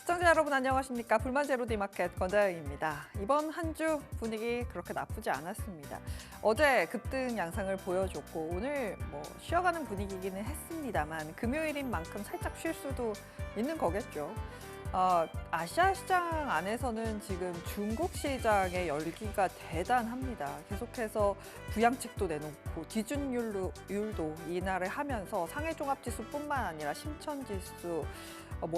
시청자 여러분 안녕하십니까? 불만제로디마켓 권자영입니다. 이번 한 주 분위기 그렇게 나쁘지 않았습니다. 어제 급등 양상을 보여줬고 오늘 쉬어가는 분위기기는 했습니다만 금요일인 만큼 살짝 쉴 수도 있는 거겠죠. 아시아 시장 안에서는 지금 중국 시장의 열기가 대단합니다. 계속해서 부양책도 내놓고 기준율도 인하를 하면서 상해종합지수뿐만 아니라 심천지수,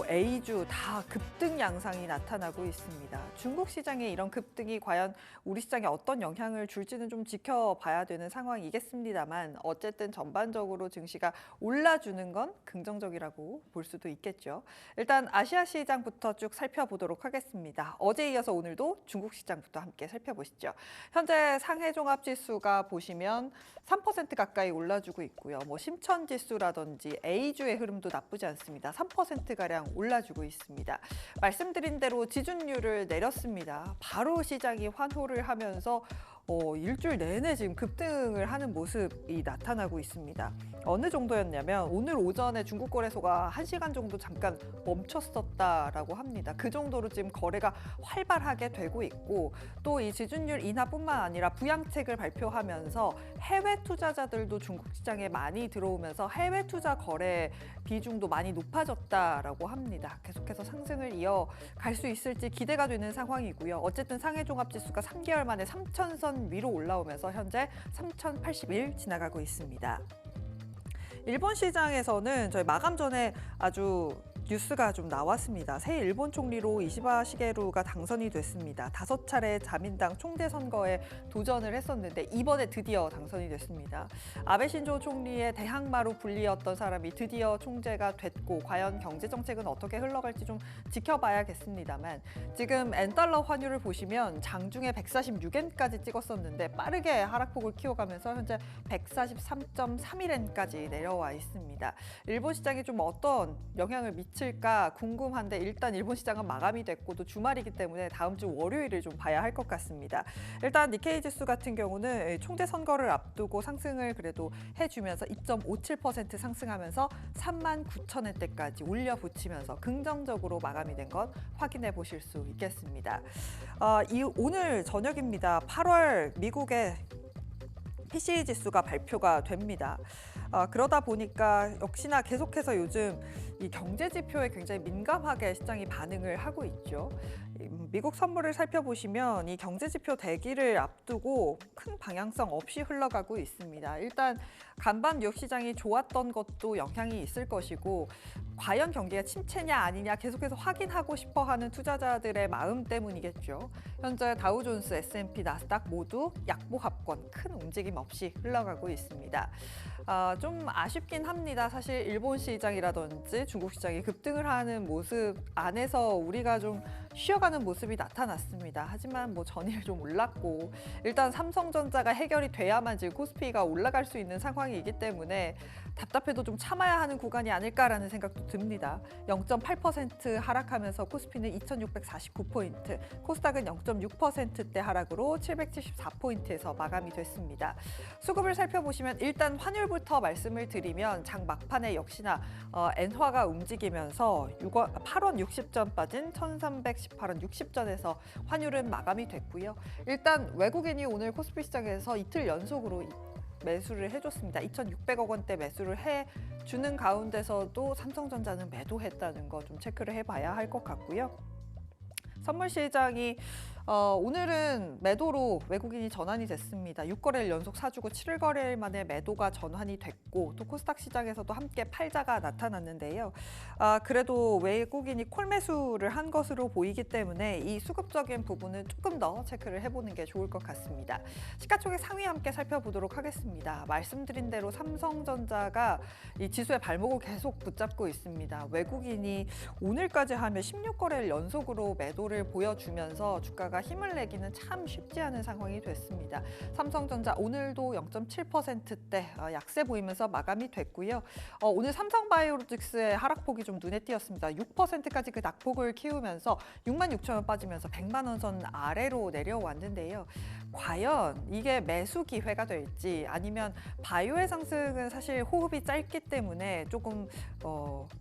A주 다 급등 양상이 나타나고 있습니다. 중국 시장의 이런 급등이 과연 우리 시장에 어떤 영향을 줄지는 좀 지켜봐야 되는 상황이겠습니다만 어쨌든 전반적으로 증시가 올라주는 건 긍정적이라고 볼 수도 있겠죠. 일단 아시아 시장부터 쭉 살펴보도록 하겠습니다. 어제에 이어서 오늘도 중국 시장부터 함께 살펴보시죠. 현재 상해종합지수가 보시면 3% 가까이 올라주고 있고요. 심천지수라든지 A주의 흐름도 나쁘지 않습니다. 3%가량 올라주고 있습니다. 말씀드린 대로 지준율을 내렸습니다. 바로 시장이 환호를 하면서 일주일 내내 지금 급등을 하는 모습이 나타나고 있습니다. 어느 정도였냐면 오늘 오전에 중국 거래소가 1시간 정도 잠깐 멈췄었다라고 합니다. 그 정도로 지금 거래가 활발하게 되고 있고 또 이 지준율 인하뿐만 아니라 부양책을 발표하면서 해외 투자자들도 중국 시장에 많이 들어오면서 해외 투자 거래 비중도 많이 높아졌다라고 합니다. 계속해서 상승을 이어갈 수 있을지 기대가 되는 상황이고요. 어쨌든 상해종합지수가 3개월 만에 3,000선 위로 올라오면서 현재 3,081 지나가고 있습니다. 일본 시장에서는 저희 마감 전에 아주 뉴스가 좀 나왔습니다. 새 일본 총리로 이시바 시게루가 당선이 됐습니다. 5차례 자민당 총재 선거에 도전을 했었는데 이번에 드디어 당선이 됐습니다. 아베 신조 총리의 대항마로 불리었던 사람이 드디어 총재가 됐고 과연 경제정책은 어떻게 흘러갈지 좀 지켜봐야겠습니다만 지금 엔달러 환율을 보시면 장중에 146엔까지 찍었었는데 빠르게 하락폭을 키워가면서 현재 143.31엔까지 내려와 있습니다. 일본 시장이 좀 어떤 영향을 미칠까 궁금한데 일단 일본 시장은 마감이 됐고 또 주말이기 때문에 다음 주 월요일을 좀 봐야 할 것 같습니다. 일단 니케이 지수 같은 경우는 총재 선거를 앞두고 상승을 그래도 해주면서 2.57% 상승하면서 39,000원대까지 올려붙이면서 긍정적으로 마감이 된 건 확인해 보실 수 있겠습니다. 오늘 저녁입니다. 8월 미국의 PCE 지수가 발표가 됩니다. 그러다 보니까 역시나 계속해서 요즘 이 경제 지표에 굉장히 민감하게 시장이 반응을 하고 있죠. 미국 선물을 살펴보시면 이 경제 지표 대기를 앞두고 큰 방향성 없이 흘러가고 있습니다. 일단 간밤 뉴욕 시장이 좋았던 것도 영향이 있을 것이고 과연 경기가 침체냐 아니냐 계속해서 확인하고 싶어하는 투자자들의 마음 때문이겠죠. 현재 다우존스, S&P, 나스닥 모두 약보합권 큰 움직임 없이 흘러가고 있습니다. 좀 아쉽긴 합니다. 사실 일본 시장이라든지 중국 시장이 급등을 하는 모습 안에서 우리가 좀 쉬어가는 모습이 나타났습니다. 하지만 전일 좀 올랐고 일단 삼성전자가 해결이 돼야만 지금 코스피가 올라갈 수 있는 상황이기 때문에 답답해도 좀 참아야 하는 구간이 아닐까라는 생각도 듭니다. 0.8% 하락하면서 코스피는 2,649포인트, 코스닥은 0.6%대 하락으로 774포인트에서 마감이 됐습니다. 수급을 살펴보시면 일단 환율부터 말씀을 드리면 장 막판에 역시나 엔화가 움직이면서 8원 60전 빠진 1,318원 60전에서 환율은 마감이 됐고요. 일단 외국인이 오늘 코스피 시장에서 이틀 연속으로 매수를 해줬습니다. 2,600억 원대 매수를 해주는 가운데서도 삼성전자는 매도했다는 거 좀 체크를 해봐야 할 것 같고요. 선물 시장이 오늘은 매도로 외국인이 전환이 됐습니다. 6거래일 연속 사주고 7거래일 만에 매도가 전환이 됐고 또 코스닥 시장에서도 함께 팔자가 나타났는데요. 그래도 외국인이 콜 매수를 한 것으로 보이기 때문에 이 수급적인 부분은 조금 더 체크를 해보는 게 좋을 것 같습니다. 시가총액 상위 함께 살펴보도록 하겠습니다. 말씀드린 대로 삼성전자가 이 지수의 발목을 계속 붙잡고 있습니다. 외국인이 오늘까지 하면 16거래일 연속으로 매도를 보여주면서 주가가 일본주가 힘을 내기는 참 쉽지 않은 상황이 됐습니다. 삼성전자 오늘도 0.7%대 약세 보이면서 마감이 됐고요. 오늘 삼성바이오로직스의 하락폭이 좀 눈에 띄었습니다. 6%까지 그 낙폭을 키우면서 66,000원 빠지면서 100만 원 선 아래로 내려왔는데요. 과연 이게 매수 기회가 될지 아니면 바이오의 상승은 사실 호흡이 짧기 때문에 조금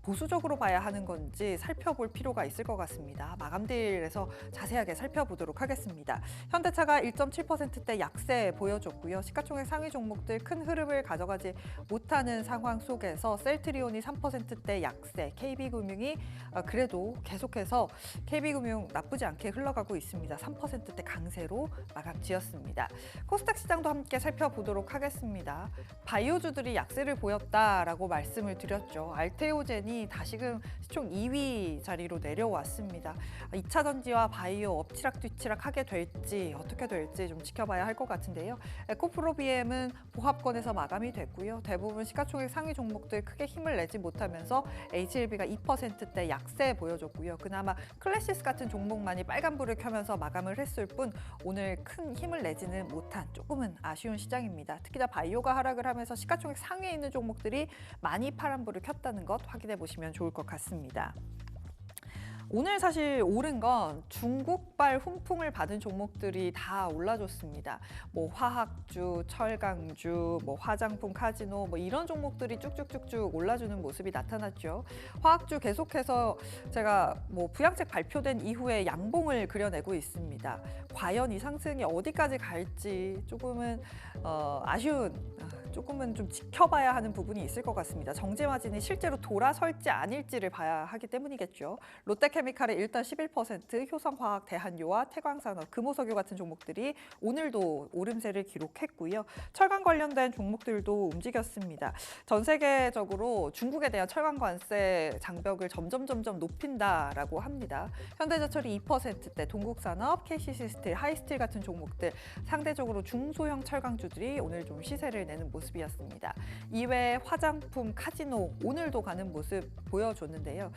보수적으로 봐야 하는 건지 살펴볼 필요가 있을 것 같습니다. 마감딜에서 자세하게 살펴보도록 하겠습니다. 현대차가 1.7%대 약세 보여줬고요. 시가총액 상위 종목들 큰 흐름을 가져가지 못하는 상황 속에서 셀트리온이 3%대 약세, KB금융이 그래도 계속해서 KB금융 나쁘지 않게 흘러가고 있습니다. 3%대 강세로 마감 지었습니다. 코스닥 시장도 함께 살펴보도록 하겠습니다. 바이오주들이 약세를 보였다라고 말씀을 드렸죠. 알테오젠이 다시금 시총 2위 자리로 내려왔습니다. 2차 전지와 바이오 엎치락뒤치락 하게 될지 어떻게 될지 좀 지켜봐야 할 것 같은데요. 에코프로비엠은 보합권에서 마감이 됐고요. 대부분 시가총액 상위 종목들 크게 힘을 내지 못하면서 HLB가 2%대 약세 보여줬고요. 그나마 클래시스 같은 종목만이 빨간불을 켜면서 마감을 했을 뿐 오늘 큰 힘을 내지는 못한 조금은 아쉬운 시장입니다. 특히나 바이오가 하락을 하면서 시가총액 상위에 있는 종목들이 많이 파란불을 켰다는 것 확인해 보시면 좋을 것 같습니다. 오늘 사실 오른 건 중국발 훈풍을 받은 종목들이 다 올라줬습니다. 뭐 화학주, 철강주, 뭐 화장품, 카지노 뭐 이런 종목들이 쭉쭉쭉쭉 올라주는 모습이 나타났죠. 화학주 계속해서 제가 뭐 부양책 발표된 이후에 양봉을 그려내고 있습니다. 과연 이 상승이 어디까지 갈지 조금은 아쉬운 조금은 좀 지켜봐야 하는 부분이 있을 것 같습니다. 정제 마진이 실제로 돌아설지 아닐지를 봐야 하기 때문이겠죠. 롯데케미칼의 일단 11%, 효성화학, 대한유와 태광산업, 금호석유 같은 종목들이 오늘도 오름세를 기록했고요. 철강 관련된 종목들도 움직였습니다. 전 세계적으로 중국에 대한 철강 관세 장벽을 점점 높인다라고 합니다. 현대제철이 2%대, 동국산업, KCC스틸, 하이스틸 같은 종목들 상대적으로 중소형 철강주들이 오늘 좀 시세를 내는 모습이었습니다. 이외에 화장품, 카지노 오늘도 가는 모습 보여줬는데요.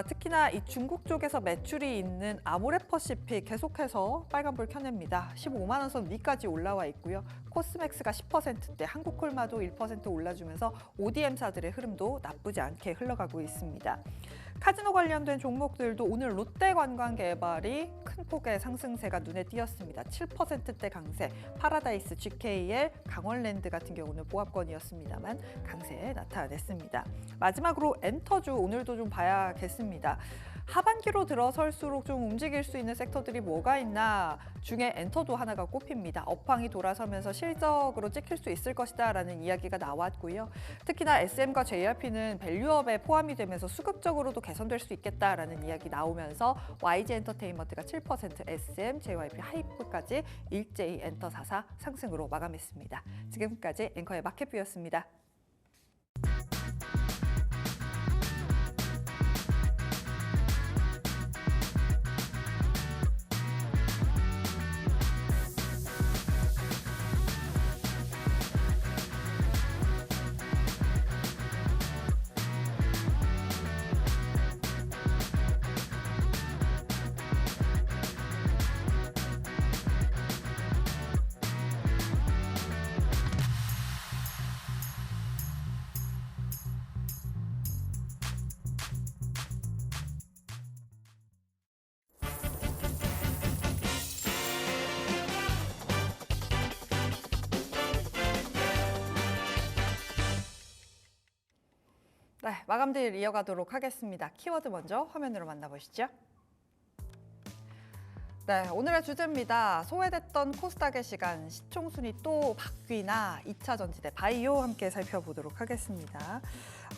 특히나 이 중국 쪽에서 매출이 있는 아모레퍼시픽 계속해서 빨간불 켜냅니다. 15만 원 선 위까지 올라와 있고요. 코스맥스가 10%대, 한국콜마도 1% 올라주면서 ODM사들의 흐름도 나쁘지 않게 흘러가고 있습니다. 카지노 관련된 종목들도 오늘 롯데관광개발이 큰 폭의 상승세가 눈에 띄었습니다. 7%대 강세, 파라다이스, GKL, 강원랜드 같은 경우는 보합권이었습니다만 강세 나타냈습니다. 마지막으로 엔터주 오늘도 좀 봐야겠습니다. 하반기로 들어설수록 좀 움직일 수 있는 섹터들이 뭐가 있나 중에 엔터도 하나가 꼽힙니다. 업황이 돌아서면서 실적으로 찍힐 수 있을 것이다 라는 이야기가 나왔고요. 특히나 SM과 JRP는 밸류업에 포함이 되면서 수급적으로도 개선될 수 있겠다라는 이야기 나오면서 YG엔터테인먼트가 7%, SM, JYP, 하이프까지 일제히 엔터44 상승으로 마감했습니다. 지금까지 앵커의 마켓뷰였습니다. 네, 마감딜 이어가도록 하겠습니다. 키워드 먼저 화면으로 만나보시죠. 네, 오늘의 주제입니다. 소외됐던 코스닥의 시간, 시총순위 또 바뀌나 2차 전지대 바이오 함께 살펴보도록 하겠습니다.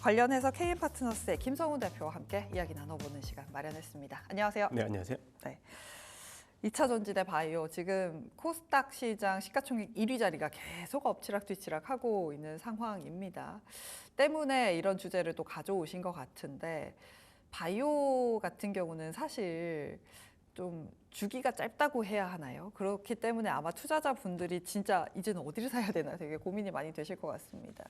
관련해서 KM파트너스의 김성훈 대표와 함께 이야기 나눠보는 시간 마련했습니다. 안녕하세요. 네, 안녕하세요. 네. 2차 전지대 바이오 지금 코스닥 시장 시가총액 1위 자리가 계속 엎치락뒤치락 하고 있는 상황입니다. 때문에 이런 주제를 또 가져오신 것 같은데 바이오 같은 경우는 사실 좀 주기가 짧다고 해야 하나요? 그렇기 때문에 아마 투자자분들이 진짜 이제는 어디를 사야 되나 되게 고민이 많이 되실 것 같습니다.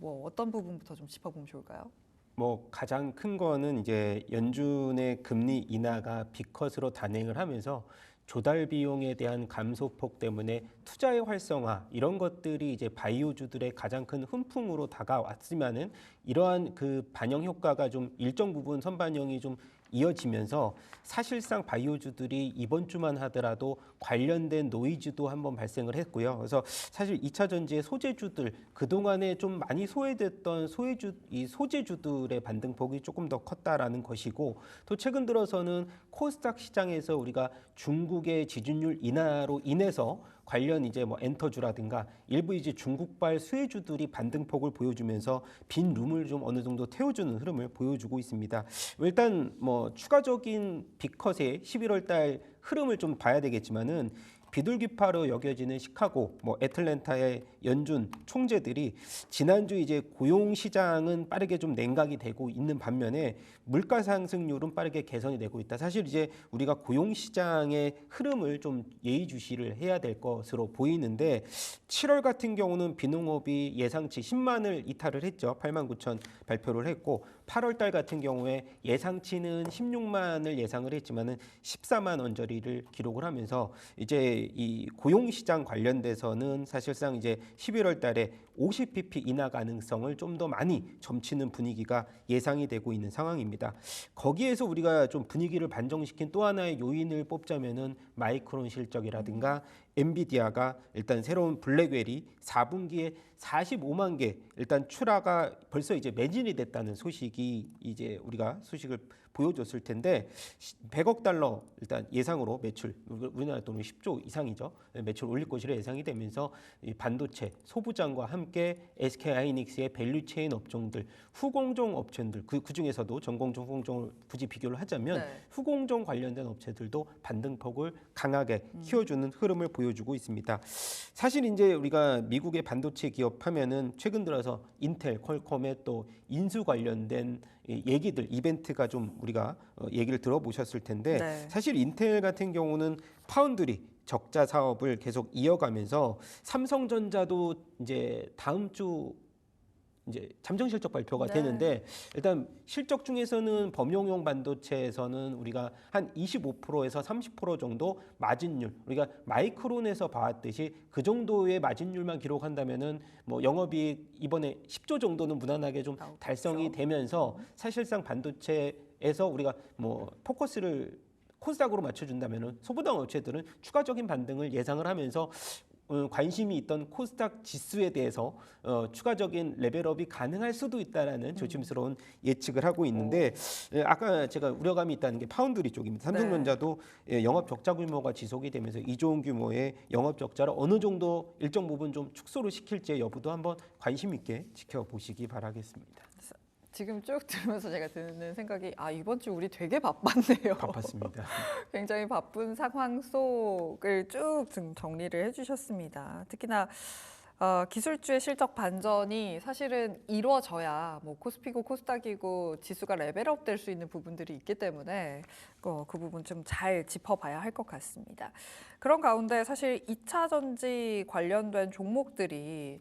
어떤 부분부터 좀 짚어보면 좋을까요? 뭐 가장 큰 거는 이제 연준의 금리 인하가 B컷으로 단행을 하면서 조달 비용에 대한 감소폭 때문에 투자의 활성화 이런 것들이 이제 바이오주들의 가장 큰 훈풍으로 다가왔지만은 이러한 그 반영 효과가 좀 일정 부분 선반영이 좀 이어지면서 사실상 바이오주들이 이번 주만 하더라도 관련된 노이즈도 한번 발생을 했고요. 그래서 사실 2차 전지의 소재주들 그동안에 좀 많이 소외됐던 이 소재주들의 반등폭이 조금 더 컸다라는 것이고 또 최근 들어서는 코스닥 시장에서 우리가 중국의 지준율 인하로 인해서 관련 이제 뭐 엔터주라든가 일부 이제 중국발 수혜주들이 반등폭을 보여주면서 빈 룸을 좀 어느 정도 태워주는 흐름을 보여주고 있습니다. 일단 뭐 추가적인 빅컷의 11월 달 흐름을 좀 봐야 되겠지만은 비둘기파로 여겨지는 시카고, 뭐 애틀랜타의 연준 총재들이 지난주 이제 고용 시장은 빠르게 좀 냉각이 되고 있는 반면에 물가 상승률은 빠르게 개선이 되고 있다. 사실 이제 우리가 고용 시장의 흐름을 좀 예의주시를 해야 될 것으로 보이는데 7월 같은 경우는 비농업이 예상치 10만을 이탈을 했죠. 8만 9천 발표를 했고 8월 달 같은 경우에 예상치는 16만을 예상을 했지만은 14만 언저리를 기록을 하면서 이제 이 고용 시장 관련돼서는 사실상 이제 11월 달에 50pp 인하 가능성을 좀 더 많이 점치는 분위기가 예상이 되고 있는 상황입니다. 거기에서 우리가 좀 분위기를 반정시킨 또 하나의 요인을 뽑자면은 마이크론 실적이라든가 엔비디아가 일단 새로운 블랙웰이 4분기에 45만 개 일단 출하가 벌써 이제 매진이 됐다는 소식이 이제 우리가 소식을 보여줬을 텐데 100억 달러 일단 예상으로 매출 우리나라 돈으로 10조 이상이죠. 매출 올릴 것으로 예상이 되면서 이 반도체 소부장과 함께 SK 하이닉스의 밸류체인 업종들 후공정 업체들 그 중에서도 전공정 후공정을 굳이 비교를 하자면 네. 후공정 관련된 업체들도 반등폭을 강하게 키워주는 흐름을 보여주고 있습니다. 사실 이제 우리가 미국의 반도체 기업 하면은 최근 들어서 인텔, 퀄컴의 또 인수 관련된 얘기들 이벤트가 좀 우리가 얘기를 들어보셨을 텐데 네. 사실 인텔 같은 경우는 파운드리 적자 사업을 계속 이어가면서 삼성전자도 이제 다음 주 이제 잠정 실적 발표가 네. 되는데 일단 실적 중에서는 범용용 반도체에서는 우리가 한 25%에서 30% 정도 마진율 우리가 마이크론에서 봐왔듯이 그 정도의 마진율만 기록한다면은 뭐 영업이익 이번에 10조 정도는 무난하게 좀 달성이 되면서 사실상 반도체에서 우리가 뭐 포커스를 코스닥으로 맞춰준다면은 소부장 업체들은 추가적인 반등을 예상을 하면서 관심이 있던 코스닥 지수에 대해서 추가적인 레벨업이 가능할 수도 있다라는 조심스러운 예측을 하고 있는데 아까 제가 우려감이 있다는 게 파운드리 쪽입니다. 삼성전자도 영업 적자 규모가 지속이 되면서 2조 원 규모의 영업 적자를 어느 정도 일정 부분 좀 축소를 시킬지 여부도 한번 관심 있게 지켜보시기 바라겠습니다. 지금 쭉 들으면서 제가 드는 생각이 이번 주 우리 되게 바빴네요. 바빴습니다. 굉장히 바쁜 상황 속을 쭉 정리를 해주셨습니다. 특히나 기술주의 실적 반전이 사실은 이루어져야 뭐 코스피고 코스닥이고 지수가 레벨업 될 수 있는 부분들이 있기 때문에 그 부분 좀 잘 짚어봐야 할 것 같습니다. 그런 가운데 사실 2차 전지 관련된 종목들이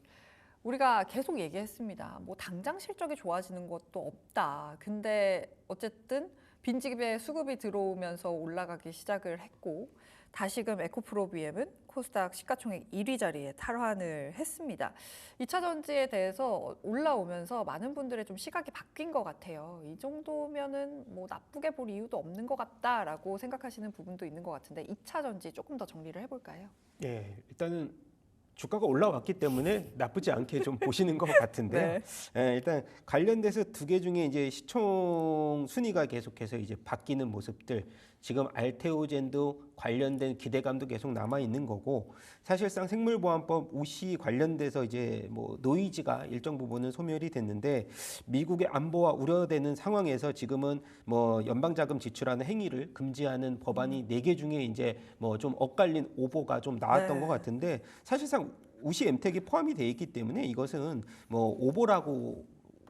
우리가 계속 얘기했습니다. 뭐 당장 실적이 좋아지는 것도 없다. 근데 어쨌든 빈집에 수급이 들어오면서 올라가기 시작을 했고 다시금 에코프로비엠은 코스닥 시가총액 1위 자리에 탈환을 했습니다. 2차 전지에 대해서 올라오면서 많은 분들의 좀 시각이 바뀐 것 같아요. 이 정도면은 뭐 나쁘게 볼 이유도 없는 것 같다라고 생각하시는 부분도 있는 것 같은데 2차 전지 조금 더 정리를 해볼까요? 네, 일단은 주가가 올라왔기 때문에 나쁘지 않게 좀 보시는 것 같은데요. 네. 일단 관련돼서 두 개 중에 이제 시총 순위가 계속해서 이제 바뀌는 모습들. 지금 알테오젠도 관련된 기대감도 계속 남아 있는 거고 사실상 생물보안법 우시 관련돼서 이제 뭐 노이즈가 일정 부분은 소멸이 됐는데 미국의 안보와 우려되는 상황에서 지금은 뭐 연방자금 지출하는 행위를 금지하는 법안이 4개 중에 이제 뭐 좀 엇갈린 오보가 좀 나왔던 것 같은데 사실상 우시 엠텍이 포함이 돼 있기 때문에 이것은 뭐 오보라고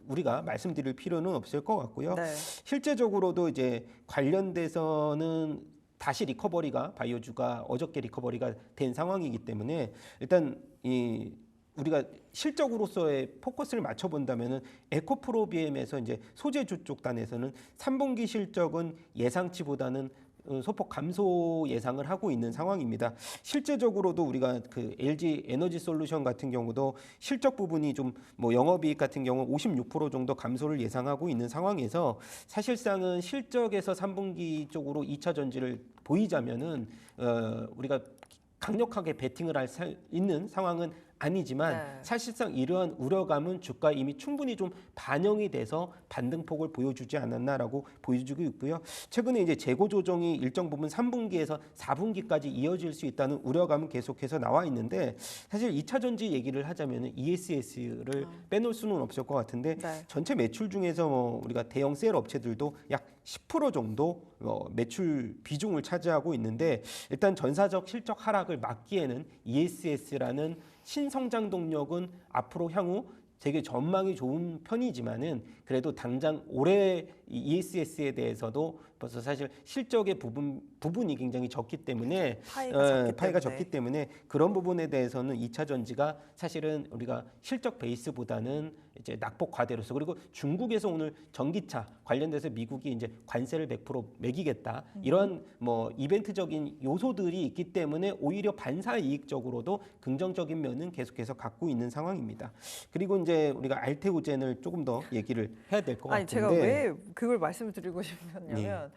우리가 말씀드릴 필요는 없을 것 같고요. 네. 실제적으로도 이제 관련돼서는 다시 리커버리가 바이오주가 어저께 리커버리가 된 상황이기 때문에 일단 이 우리가 실적으로서의 포커스를 맞춰 본다면은 에코프로비엠에서 이제 소재주 쪽 단에서는 3분기 실적은 예상치보다는 소폭 감소 예상을 하고 있는 상황입니다. 실제적으로도 우리가 그 LG 에너지 솔루션 같은 경우도 실적 부분이 좀 뭐 영업이익 같은 경우 56% 정도 감소를 예상하고 있는 상황에서 사실상은 실적에서 3분기 쪽으로 2차 전지를 보이자면은 우리가 강력하게 베팅을 할 수 있는 상황은 아니지만 네. 사실상 이러한 우려감은 주가에 이미 충분히 좀 반영이 돼서 반등폭을 보여주지 않았나라고 보여주고 있고요. 최근에 이제 재고 조정이 일정 부분 3분기에서 4분기까지 이어질 수 있다는 우려감은 계속해서 나와 있는데 사실 2차 전지 얘기를 하자면 ESS를 빼놓을 수는 없을 것 같은데 네. 전체 매출 중에서 뭐 우리가 대형 셀 업체들도 약 10% 정도 매출 비중을 차지하고 있는데 일단 전사적 실적 하락을 막기에는 ESS라는 신성장 동력은 앞으로 향후 되게 전망이 좋은 편이지만은 그래도 당장 올해 이 ESS에 대해서도 벌써 사실 실적의 부분이 굉장히 적기 때문에 파이가 적기 때문에 그런 부분에 대해서는 2차 전지가 사실은 우리가 실적 베이스보다는 이제 낙폭 과대로서 그리고 중국에서 오늘 전기차 관련돼서 미국이 이제 관세를 100% 매기겠다 이런 뭐 이벤트적인 요소들이 있기 때문에 오히려 반사 이익적으로도 긍정적인 면은 계속해서 갖고 있는 상황입니다. 그리고 이제 우리가 알테오젠을 조금 더 얘기를 해야 될 것 같은데. 아니 제가 왜 그걸 말씀을 드리고 싶었냐면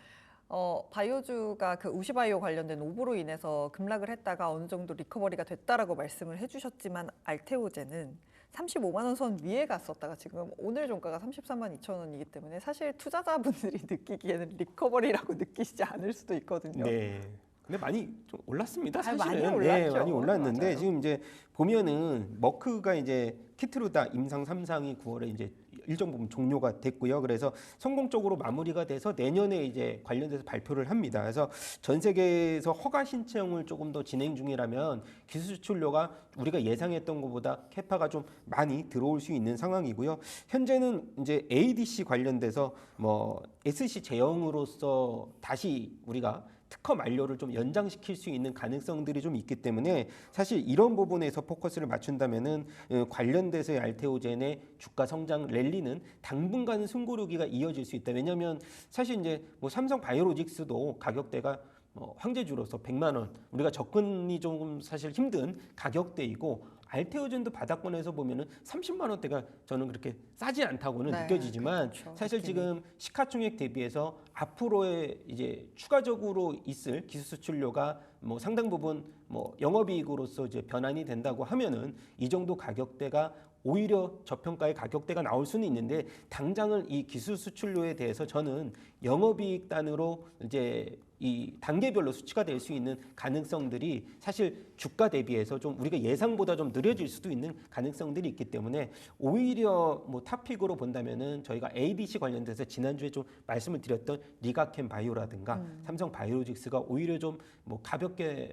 바이오주가 그 우시바이오 관련된 오보로 인해서 급락을 했다가 어느 정도 리커버리가 됐다라고 말씀을 해주셨지만 알테오젠은 35만 원 선 위에 갔었다가 지금 오늘 종가가 33만 2천 원이기 때문에 사실 투자자분들이 느끼기에는 리커버리라고 느끼시지 않을 수도 있거든요. 네. 근데 많이 좀 올랐습니다. 아니, 사실은 많이 올랐죠. 네, 많이 올랐는데 맞아요. 지금 이제 보면은 머크가 이제 키트루다 임상 3상이 9월에 이제 일정 부분 종료가 됐고요. 그래서 성공적으로 마무리가 돼서 내년에 이제 관련돼서 발표를 합니다. 그래서 전 세계에서 허가 신청을 조금 더 진행 중이라면 기술 수출료가 우리가 예상했던 것보다 캐파가 좀 많이 들어올 수 있는 상황이고요. 현재는 이제 ADC 관련돼서 뭐 SC 제형으로서 다시 우리가 특허 만료를 좀 연장시킬 수 있는 가능성들이 좀 있기 때문에 사실 이런 부분에서 포커스를 맞춘다면은 관련돼서의 알테오젠의 주가 성장 랠리는 당분간은 숨고르기가 이어질 수 있다. 왜냐하면 사실 이제 뭐 삼성 바이오로직스도 가격대가 황제주로서 100만 원 우리가 접근이 조금 사실 힘든 가격대이고 알테오젠도 바닥권에서 보면은 30만 원대가 저는 그렇게 싸지 않다고는 네, 느껴지지만 그렇죠. 사실 느낌이. 지금 시가총액 대비해서 앞으로의 이제 추가적으로 있을 기술 수출료가 뭐 상당 부분 뭐 영업이익으로서 이제 변환이 된다고 하면은 이 정도 가격대가 오히려 저평가의 가격대가 나올 수는 있는데 당장은 이 기술 수출료에 대해서 저는 영업이익 단으로 이제 이 단계별로 수치가 될 수 있는 가능성들이 사실 주가 대비해서 좀 우리가 예상보다 좀 느려질 수도 있는 가능성들이 있기 때문에 오히려 뭐 탑픽으로 본다면은 저희가 ADC 관련돼서 지난주에 좀 말씀을 드렸던 리가캠 바이오라든가 삼성 바이오로직스가 오히려 좀 뭐 가볍게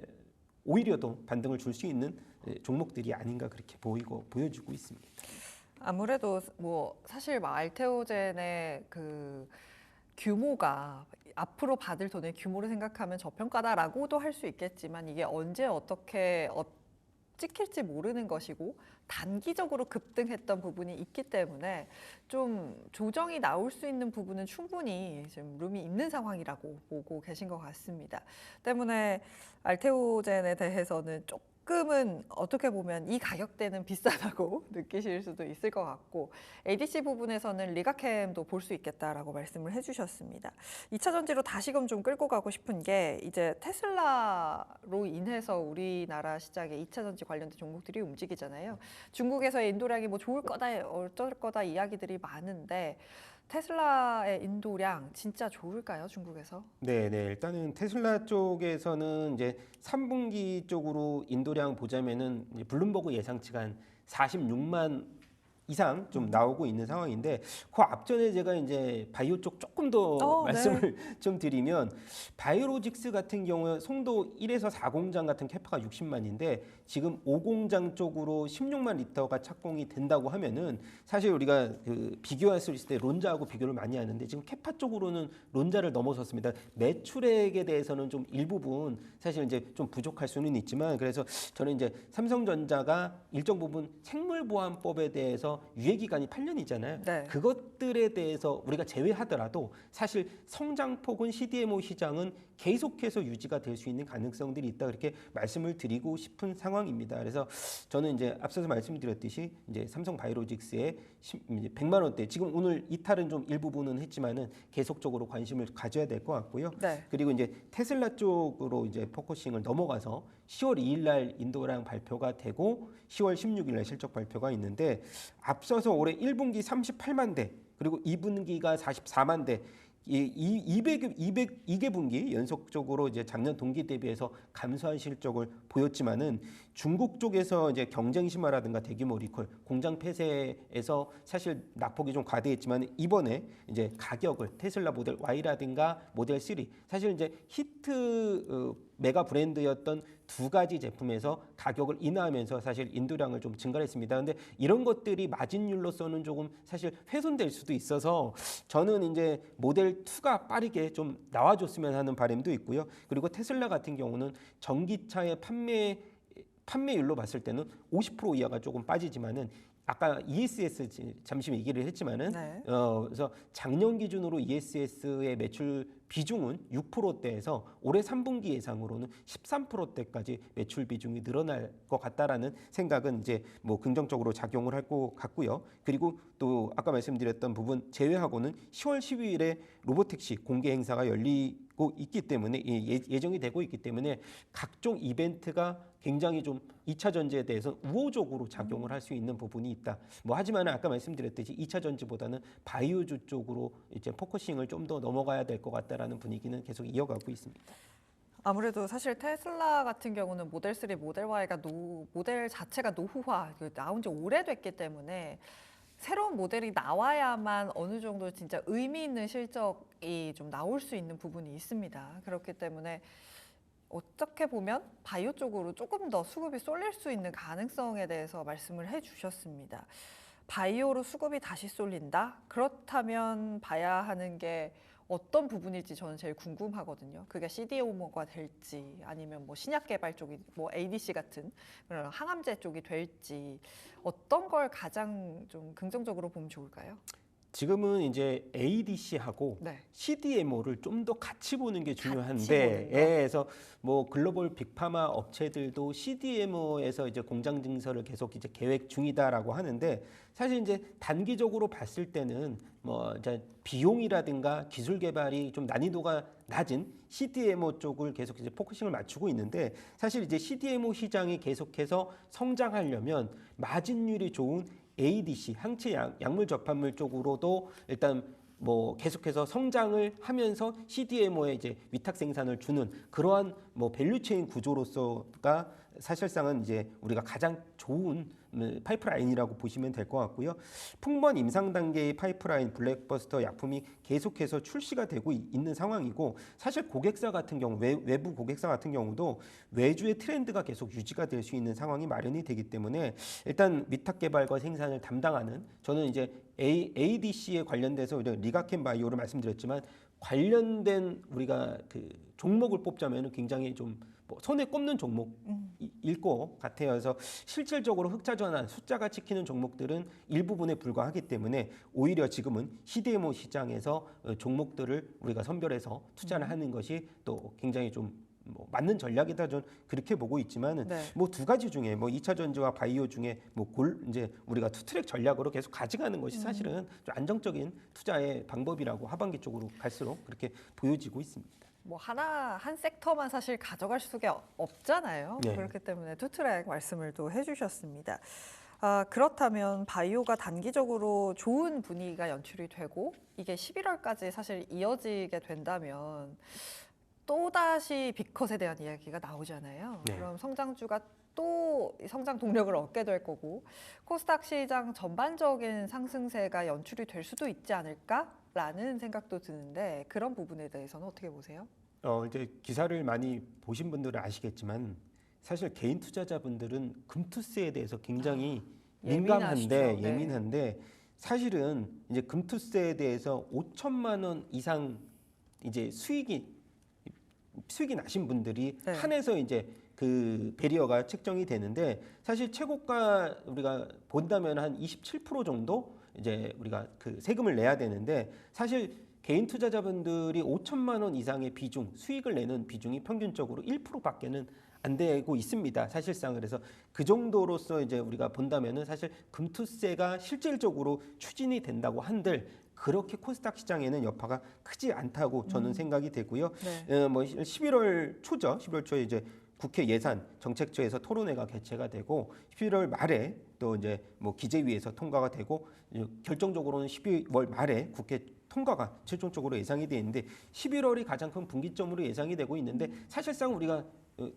오히려 더 반등을 줄 수 있는 종목들이 아닌가 그렇게 보여주고 있습니다. 아무래도 뭐 사실 막 알테오젠의 그 규모가 앞으로 받을 돈의 규모를 생각하면 저평가다라고도 할 수 있겠지만 이게 언제 어떻게 찍힐지 모르는 것이고 단기적으로 급등했던 부분이 있기 때문에 좀 조정이 나올 수 있는 부분은 충분히 지금 룸이 있는 상황이라고 보고 계신 것 같습니다. 때문에 알테오젠에 대해서는 조금은 어떻게 보면 이 가격대는 비싸다고 느끼실 수도 있을 것 같고 ADC 부분에서는 리가캠도 볼 수 있겠다라고 말씀을 해주셨습니다. 2차 전지로 다시금 좀 끌고 가고 싶은 게 이제 테슬라로 인해서 우리나라 시장에 2차 전지 관련된 종목들이 움직이잖아요. 중국에서의 인도량이 뭐 좋을 거다 어쩔 거다 이야기들이 많은데 테슬라의 인도량 진짜 좋을까요, 중국에서? 네, 일단은 테슬라 쪽에서는 이제 3분기 쪽으로 인도량 보자면은 이제 블룸버그 예상치가 한 46만 이상 좀 나오고 있는 상황인데 그 앞전에 제가 이제 바이오 쪽 조금 더 네. 말씀을 좀 드리면 바이오로직스 같은 경우에 송도 1에서 4공장 같은 캐파가 60만인데 지금 5공장 쪽으로 16만 리터가 착공이 된다고 하면은 사실 우리가 그 비교할 수 있을 때 론자하고 비교를 많이 하는데 지금 캐파 쪽으로는 론자를 넘어섰습니다. 매출액에 대해서는 좀 일부분 사실 이제 좀 부족할 수는 있지만 그래서 저는 이제 삼성전자가 일정 부분 생물보안법에 대해서 유예 기간이 8년이잖아요. 네. 그것들에 대해서 우리가 제외하더라도 사실 성장폭은 CDMO 시장은 계속해서 유지가 될 수 있는 가능성들이 있다 그렇게 말씀을 드리고 싶은 상황입니다. 그래서 저는 이제 앞서서 말씀드렸듯이 이제 삼성바이오로직스의 100만 원대 지금 오늘 이탈은 좀 일부분은 했지만은 계속적으로 관심을 가져야 될 것 같고요. 네. 그리고 이제 테슬라 쪽으로 이제 포커싱을 넘어가서 10월 2일 날 인도랑 발표가 되고 10월 16일 날 실적 발표가 있는데 앞서서 올해 1분기 38만 대 그리고 2분기가 44만 대 2개 분기 연속적으로 이제 작년 동기 대비해서 감소한 실적을 보였지만은 중국 쪽에서 이제 경쟁 심화라든가 대규모 리콜, 공장 폐쇄에서 사실 낙폭이 좀 과대했지만 이번에 이제 가격을 테슬라 모델 Y라든가 모델 3 사실 이제 히트 메가 브랜드였던 두 가지 제품에서 가격을 인하하면서 사실 인도량을 좀 증가했습니다. 근데 이런 것들이 마진율로서는 조금 사실 훼손될 수도 있어서 저는 이제 모델 2가 빠르게 좀 나와줬으면 하는 바람도 있고요. 그리고 테슬라 같은 경우는 전기차의 판매율로 봤을 때는 50% 이하가 조금 빠지지만은 아까 ESS 잠시 얘기를 했지만은 네. 그래서 작년 기준으로 ESS의 매출 비중은 6%대에서 올해 3분기 예상으로는 13%대까지 매출 비중이 늘어날 것 같다라는 생각은 이제 뭐 긍정적으로 작용을 할 것 같고요. 그리고 또 아까 말씀드렸던 부분 제외하고는 10월 12일에 로보택시 공개 행사가 열리고 있기 때문에 예정이 되고 있기 때문에 각종 이벤트가 굉장히 좀 2차 전지에 대해서 우호적으로 작용을 할 수 있는 부분이 있다. 뭐 하지만 아까 말씀드렸듯이 2차 전지보다는 바이오주 쪽으로 이제 포커싱을 좀 더 넘어가야 될 것 같다라는 분위기는 계속 이어가고 있습니다. 아무래도 사실 테슬라 같은 경우는 모델 3, 모델 Y가 모델 자체가 노후화 나온 지 오래됐기 때문에 새로운 모델이 나와야만 어느 정도 진짜 의미 있는 실적이 좀 나올 수 있는 부분이 있습니다. 그렇기 때문에 어떻게 보면 바이오 쪽으로 조금 더 수급이 쏠릴 수 있는 가능성에 대해서 말씀을 해주셨습니다. 바이오로 수급이 다시 쏠린다? 그렇다면 봐야 하는 게 어떤 부분일지 저는 제일 궁금하거든요. 그게 CDMO가 될지 아니면 뭐 신약 개발 쪽이 뭐 ADC 같은 그런 항암제 쪽이 될지 어떤 걸 가장 좀 긍정적으로 보면 좋을까요? 지금은 이제 ADC하고 네. CDMO를 좀 더 같이 보는 게 같이 중요한데, 보는 거. 그래서 뭐 글로벌 빅파마 업체들도 CDMO에서 이제 공장 증설을 계속 이제 계획 중이다라고 하는데, 사실 이제 단기적으로 봤을 때는 뭐 이제 비용이라든가 기술 개발이 좀 난이도가 낮은 CDMO 쪽을 계속 이제 포커싱을 맞추고 있는데, 사실 이제 CDMO 시장이 계속해서 성장하려면 마진율이 좋은 ADC 항체 약물 접합물 쪽으로도 일단 뭐 계속해서 성장을 하면서 CDMO에 이제 위탁 생산을 주는 그러한 뭐 밸류체인 구조로서가 사실상은 이제 우리가 가장 좋은 파이프라인이라고 보시면 될 것 같고요. 풍부한 임상 단계의 파이프라인 블랙버스터 약품이 계속해서 출시가 되고 있는 상황이고, 사실 고객사 같은 경우 외부 고객사 같은 경우도 외주의 트렌드가 계속 유지가 될 수 있는 상황이 마련이 되기 때문에 일단 위탁 개발과 생산을 담당하는, 저는 이제 ADC에 관련돼서 리가켄 바이오를 말씀드렸지만 관련된 우리가 그 종목을 뽑자면 굉장히 좀 손에 꼽는 종목일 것 같아요. 그래서 실질적으로 흑자 전환 숫자가 찍히는 종목들은 일부분에 불과하기 때문에 오히려 지금은 CDMO 시장에서 종목들을 우리가 선별해서 투자를 하는 것이 또 굉장히 좀 뭐 맞는 전략이다, 저는 그렇게 보고 있지만은 네. 뭐 두 가지 중에 뭐 2차 전지와 바이오 중에 뭐 이제 우리가 투트랙 전략으로 계속 가져가는 것이 사실은 좀 안정적인 투자의 방법이라고 하반기 쪽으로 갈수록 그렇게 보여지고 있습니다. 뭐 한 섹터만 사실 가져갈 수가 없잖아요. 네. 그렇기 때문에 투트랙 말씀을 또 해주셨습니다. 그렇다면 바이오가 단기적으로 좋은 분위기가 연출이 되고 이게 11월까지 사실 이어지게 된다면 또다시 B컷에 대한 이야기가 나오잖아요. 네. 그럼 성장주가 또 성장 동력을 얻게 될 거고 코스닥 시장 전반적인 상승세가 연출이 될 수도 있지 않을까라는 생각도 드는데 그런 부분에 대해서는 어떻게 보세요? 이제 기사를 많이 보신 분들은 아시겠지만 사실 개인 투자자분들은 금투세에 대해서 굉장히 민감한데 예민하시죠. 네. 예민한데 사실은 이제 금투세에 대해서 5천만 원 이상 이제 수익이 나신 분들이 네. 한해서 이제 그 베리어가 책정이 되는데 사실 최고가 우리가 본다면 한 27% 정도 이제 우리가 그 세금을 내야 되는데 사실 개인 투자자분들이 5천만 원 이상의 비중, 수익을 내는 비중이 평균적으로 1%밖에는 안 되고 있습니다. 사실상 그래서 그 정도로서 이제 우리가 본다면은 사실 금투세가 실질적으로 추진이 된다고 한들 그렇게 코스닥 시장에는 여파가 크지 않다고 저는 생각이 되고요. 네. 뭐 11월 초죠. 11월 초에 이제 국회 예산 정책처에서 토론회가 개최가 되고 11월 말에 또 이제 뭐 기재위에서 통과가 되고 결정적으로는 12월 말에 국회 통과가 최종적으로 예상이 돼 있는데 11월이 가장 큰 분기점으로 예상이 되고 있는데 사실상 우리가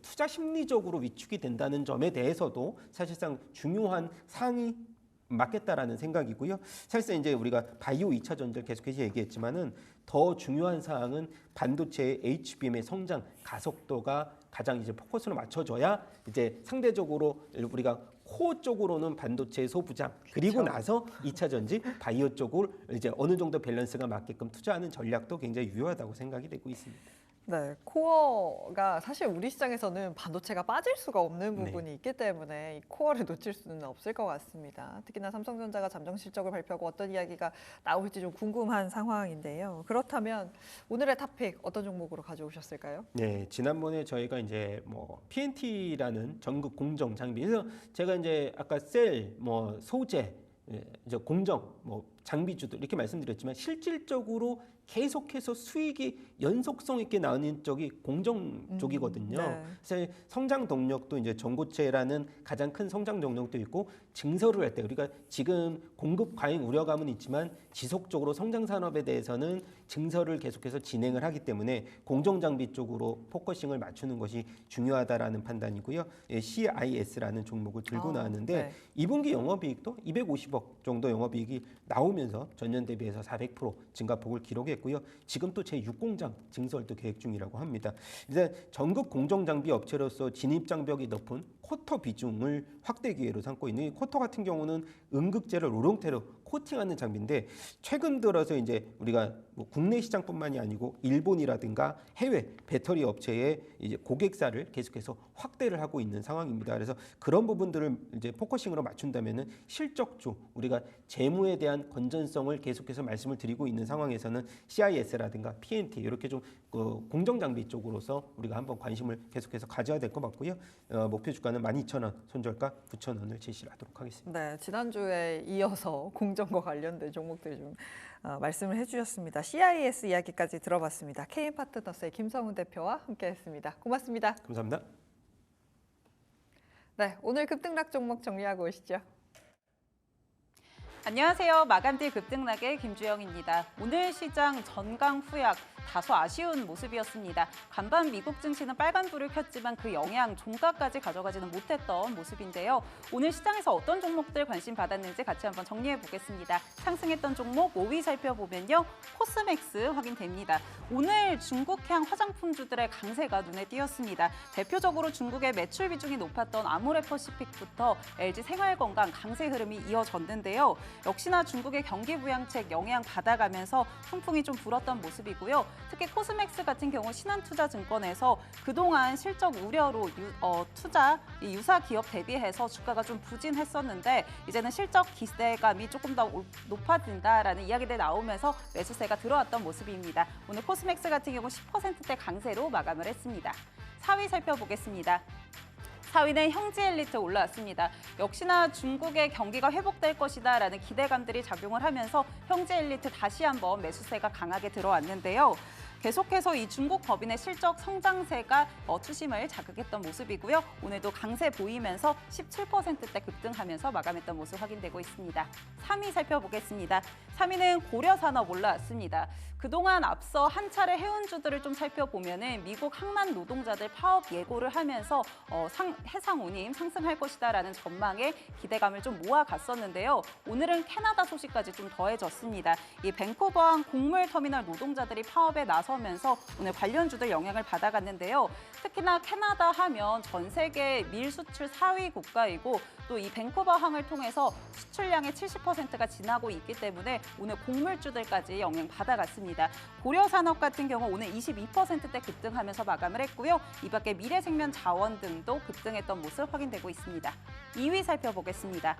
투자 심리적으로 위축이 된다는 점에 대해서도 사실상 중요한 사항이 맞겠다라는 생각이고요. 사실상 이제 우리가 바이오 2차 전지를 계속해서 얘기했지만은 더 중요한 사항은 반도체의 HBM의 성장 가속도가 가장 이제 포커스로 맞춰져야 이제 상대적으로 우리가 코어 쪽으로는 반도체 소부장 그리고 그렇죠. 나서 2차 전지 바이오 쪽을 이제 어느 정도 밸런스가 맞게끔 투자하는 전략도 굉장히 유효하다고 생각이 되고 있습니다. 네, 코어가 사실 우리 시장에서는 반도체가 빠질 수가 없는 네. 부분이 있기 때문에 이 코어를 놓칠 수는 없을 것 같습니다. 특히나 삼성전자가 잠정 실적을 발표하고 어떤 이야기가 나올지 좀 궁금한 상황인데요. 그렇다면 오늘의 탑픽 어떤 종목으로 가져오셨을까요? 네, 지난번에 저희가 이제 뭐 PNT라는 전극 공정 장비, 그래서 제가 이제 아까 셀, 뭐 소재, 이제 공정, 뭐 장비주들 이렇게 말씀드렸지만 실질적으로 계속해서 수익이 연속성 있게 나오는 쪽이 공정 쪽이거든요. 네. 사실 성장 동력도 이제 전고체라는 가장 큰 성장 동력도 있고 증설을 할 때 우리가 지금 공급 과잉 우려감은 있지만 지속적으로 성장 산업에 대해서는 증설을 계속해서 진행을 하기 때문에 공정 장비 쪽으로 포커싱을 맞추는 것이 중요하다라는 판단이고요. CIS라는 종목을 들고 나왔는데 네. 2분기 영업이익도 250억 정도 영업이익이 나오면서 전년 대비해서 400% 증가폭을 기록했고요. 지금 또 제6공장 증설도 계획 중이라고 합니다. 이제 전국 공정장비 업체로서 진입 장벽이 높은 코터 비중을 확대 기회로 삼고 있는 이 코터 같은 경우는 음극재를 로롱테로 코팅하는 장비인데 최근 들어서 이제 우리가 뭐 국내 시장뿐만이 아니고 일본이라든가 해외 배터리 업체의 이제 고객사를 계속해서 확대를 하고 있는 상황입니다. 그래서 그런 부분들을 이제 포커싱으로 맞춘다면은 실적주 우리가 재무에 대한 건전성을 계속해서 말씀을 드리고 있는 상황에서는 CIS라든가 PNT 이렇게 좀 공정 장비 쪽으로서 우리가 한번 관심을 계속해서 가져야 될 것 같고요. 목표 주가는 12,000원, 손절가 9,000원을 제시를 하도록 하겠습니다. 네, 지난주에 이어서 공정과 관련된 종목들 좀 말씀을 해주셨습니다. CIS 이야기까지 들어봤습니다. KM파트너스의 김성훈 대표와 함께했습니다. 고맙습니다. 감사합니다. 네, 오늘 급등락 종목 정리하고 오시죠. 안녕하세요. 마감딜 급등락의 김주영입니다. 오늘 시장 전강 후약 다소 아쉬운 모습이었습니다. 간밤 미국 증시는 빨간불을 켰지만 그 영향 종가까지 가져가지는 못했던 모습인데요. 오늘 시장에서 어떤 종목들 관심 받았는지 같이 한번 정리해 보겠습니다. 상승했던 종목 5위 살펴보면요. 코스맥스 확인됩니다. 오늘 중국향 화장품주들의 강세가 눈에 띄었습니다. 대표적으로 중국의 매출 비중이 높았던 아모레퍼시픽부터 LG 생활건강 강세 흐름이 이어졌는데요. 역시나 중국의 경기 부양책 영향 받아가면서 풍풍이 좀 불었던 모습이고요. 특히 코스맥스 같은 경우 신한투자증권에서 그동안 실적 우려로 투자 유사 기업 대비해서 주가가 좀 부진했었는데 이제는 실적 기대감이 조금 더 높아진다라는 이야기들이 나오면서 매수세가 들어왔던 모습입니다. 오늘 코스맥스 같은 경우 10%대 강세로 마감을 했습니다. 4위 살펴보겠습니다. 4위는 형지엘리트 올라왔습니다. 역시나 중국의 경기가 회복될 것이다라는 기대감들이 작용을 하면서 형지엘리트 다시 한번 매수세가 강하게 들어왔는데요. 계속해서 이 중국 법인의 실적 성장세가 투심을 자극했던 모습이고요. 오늘도 강세 보이면서 17%대 급등하면서 마감했던 모습 확인되고 있습니다. 3위 살펴보겠습니다. 3위는 고려산업 올라왔습니다. 그동안 앞서 한 차례 해운주들을 좀 살펴보면은 미국 항만 노동자들 파업 예고를 하면서 해상 운임 상승할 것이다라는 전망에 기대감을 좀 모아갔었는데요. 오늘은 캐나다 소식까지 좀 더해졌습니다. 이 밴쿠버항 곡물터미널 노동자들이 파업에 나서면서 오늘 관련주들 영향을 받아갔는데요. 특히나 캐나다 하면 전 세계 밀 수출 4위 국가이고 또 이 밴쿠버항을 통해서 수출량의 70%가 지나고 있기 때문에 오늘 곡물주들까지 영향 받아갔습니다. 고려산업 같은 경우 오늘 22%대 급등하면서 마감을 했고요. 이 밖에 미래생명 자원 등도 급등했던 모습 확인되고 있습니다. 2위 살펴보겠습니다.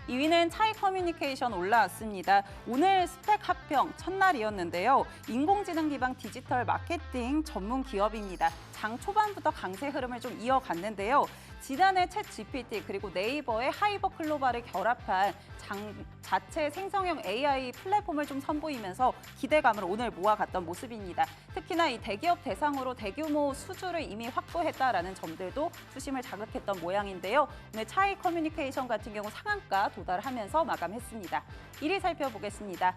2위는 차이커뮤니케이션 올라왔습니다. 오늘 스펙 합평 첫날이었는데요. 인공지능 기반 디지털 마케팅 전문 기업입니다. 장 초반부터 강세 흐름을 좀 이어갔는데요. 지난해 챗 GPT 그리고 네이버의 하이버 클로바를 결합한 자체 생성형 AI 플랫폼을 좀 선보이면서 기대감을 오늘 모아갔던 모습입니다. 특히나 이 대기업 대상으로 대규모 수주를 이미 확보했다라는 점들도 수심을 자극했던 모양인데요. 오늘 차이 커뮤니케이션 같은 경우 상한가 도달하면서 마감했습니다. 1위 살펴보겠습니다.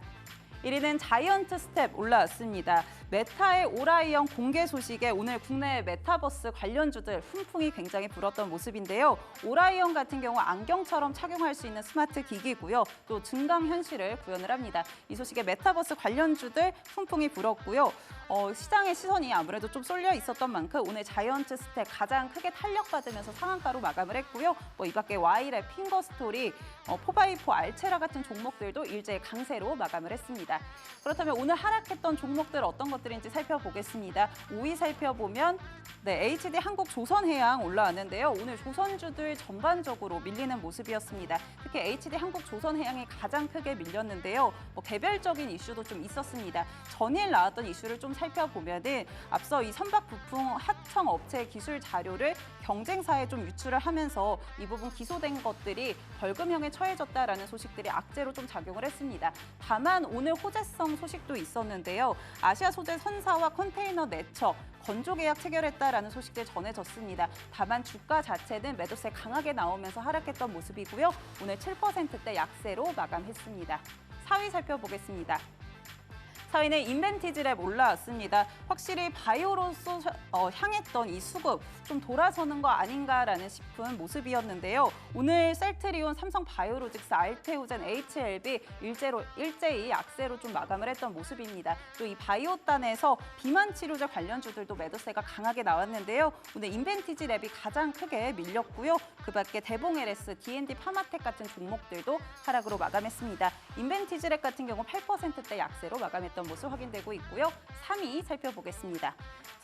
1위는 자이언트 스텝 올라왔습니다. 메타의 오라이언 공개 소식에 오늘 국내 메타버스 관련주들 훈풍이 굉장히 불었던 모습인데요. 오라이언 같은 경우 안경처럼 착용할 수 있는 스마트 기기고요. 또 증강현실을 구현을 합니다. 이 소식에 메타버스 관련주들 훈풍이 불었고요. 시장의 시선이 아무래도 좀 쏠려 있었던 만큼 오늘 자이언트 스텝 가장 크게 탄력받으면서 상한가로 마감을 했고요. 이 밖에 와이랩, 핑거스토리, 4x4 알체라 같은 종목들도 일제히 강세로 마감을 했습니다. 그렇다면 오늘 하락했던 종목들 어떤 것들인지 살펴보겠습니다. 5위 살펴보면 HD 한국 조선해양 올라왔는데요. 오늘 조선주들 전반적으로 밀리는 모습이었습니다. 특히 HD 한국 조선해양이 가장 크게 밀렸는데요. 개별적인 이슈도 좀 있었습니다. 전일 나왔던 이슈를 좀 살펴보면은 앞서 이 선박 부품 하청 업체 기술 자료를 경쟁사에 좀 유출을 하면서 이 부분 기소된 것들이 벌금형에 처해졌다라는 소식들이 악재로 좀 작용을 했습니다. 다만 오늘 호재성 소식도 있었는데요. 아시아 소재 선사와 컨테이너 내처 건조 계약 체결했다라는 소식들 전해졌습니다. 다만 주가 자체는 매도세 강하게 나오면서 하락했던 모습이고요. 오늘 7%대 약세로 마감했습니다. 4위 살펴보겠습니다. 4위는 인벤티지랩 올라왔습니다. 확실히 바이오로서 향했던 이 수급 좀 돌아서는 거 아닌가라는 싶은 모습이었는데요. 오늘 셀트리온, 삼성바이오로직스, 알테오젠, HLB 일제히 약세로 좀 마감을 했던 모습입니다. 또 이 바이오단에서 비만 치료제 관련주들도 매도세가 강하게 나왔는데요. 오늘 인벤티지랩이 가장 크게 밀렸고요. 그 밖에 대봉 LS, D&D 파마텍 같은 종목들도 하락으로 마감했습니다. 인벤티지랩 같은 경우 8%대 약세로 마감했던 모습 확인되고 있고요. 3위 살펴보겠습니다.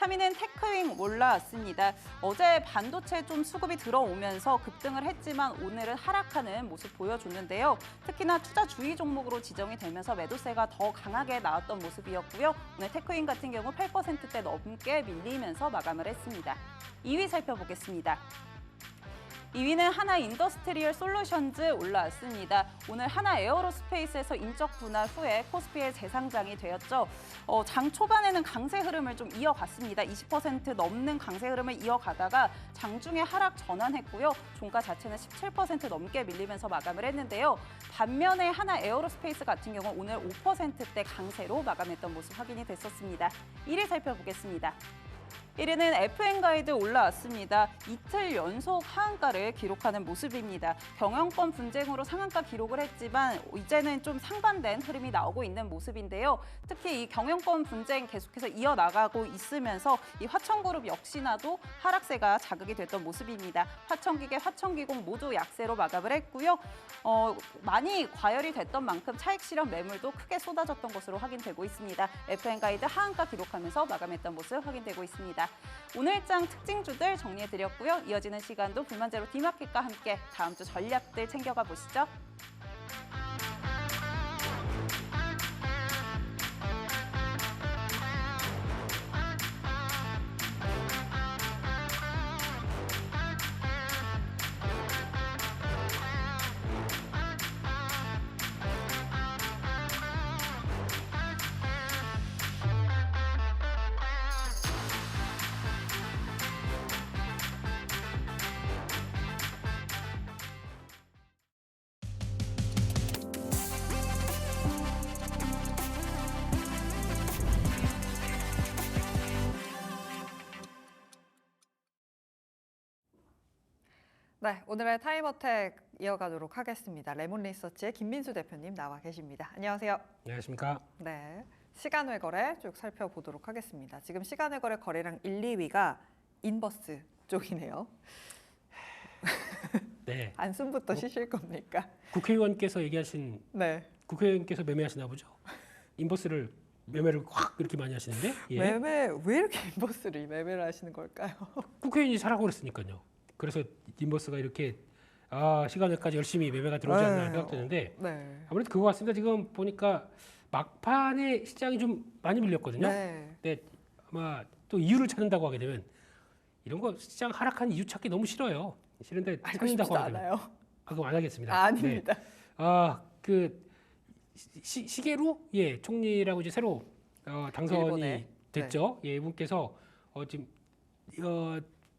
3위는 테크윙 올라왔습니다. 어제 반도체 좀 수급이 들어오면서 급등을 했지만 오늘은 하락하는 모습 보여줬는데요. 특히나 투자 주의 종목으로 지정이 되면서 매도세가 더 강하게 나왔던 모습이었고요. 오늘 테크윙 같은 경우 8%대 넘게 밀리면서 마감을 했습니다. 2위 살펴보겠습니다. 2위는 하나 인더스트리얼 솔루션즈 올라왔습니다. 오늘 하나 에어로스페이스에서 인적 분할 후에 코스피의 재상장이 되었죠. 장 초반에는 강세 흐름을 좀 이어갔습니다. 20% 넘는 강세 흐름을 이어가다가 장중에 하락 전환했고요. 종가 자체는 17% 넘게 밀리면서 마감을 했는데요. 반면에 하나 에어로스페이스 같은 경우 오늘 5%대 강세로 마감했던 모습 확인이 됐었습니다. 1위 살펴보겠습니다. 1위는 FN가이드 올라왔습니다. 이틀 연속 하한가를 기록하는 모습입니다. 경영권 분쟁으로 상한가 기록을 했지만 이제는 좀 상반된 흐름이 나오고 있는 모습인데요. 특히 이 경영권 분쟁 계속해서 이어나가고 있으면서 이 화천그룹 역시나도 하락세가 자극이 됐던 모습입니다. 화천기계, 화천기공 모두 약세로 마감을 했고요. 많이 과열이 됐던 만큼 차익 실현 매물도 크게 쏟아졌던 것으로 확인되고 있습니다. FN가이드 하한가 기록하면서 마감했던 모습 확인되고 있습니다. 오늘장 특징주들 정리해드렸고요. 이어지는 시간도 불만제로 D마켓과 함께 다음 주 전략들 챙겨가 보시죠. 네, 오늘의 타임어택 이어가도록 하겠습니다. 레몬리서치의 김민수 대표님 나와 계십니다. 안녕하세요. 안녕하십니까. 네, 시간외 거래 쭉 살펴보도록 하겠습니다. 지금 시간외 거래 거래량 1, 2위가 인버스 쪽이네요. 네. 안숨부터 쉬실 겁니까? 국회의원께서 얘기하신 네. 국회의원께서 매매하시나 보죠. 인버스를 매매를 확 이렇게 많이 하시는데 예. 매매 왜 이렇게 인버스를 매매를 하시는 걸까요? 국회의원이 사라고 그랬으니까요. 그래서 인버스가 이렇게 시간에까지 열심히 매매가 들어오지 않나 생각되는데 네. 아무래도 그거 같습니다. 지금 보니까 막판에 시장이 좀 많이 밀렸거든요. 네. 근데 아마 또 이유를 찾는다고 하게 되면 이런 거 시장 하락한 이유 찾기 너무 싫어요. 싫은데 알고 찾는다고 싶지도 하게 되면 않아요. 그거 안 하겠습니다. 아닙니다. 그 시계로 예 총리라고 이제 새로 당선이 일본에. 됐죠. 예, 이분께서 지금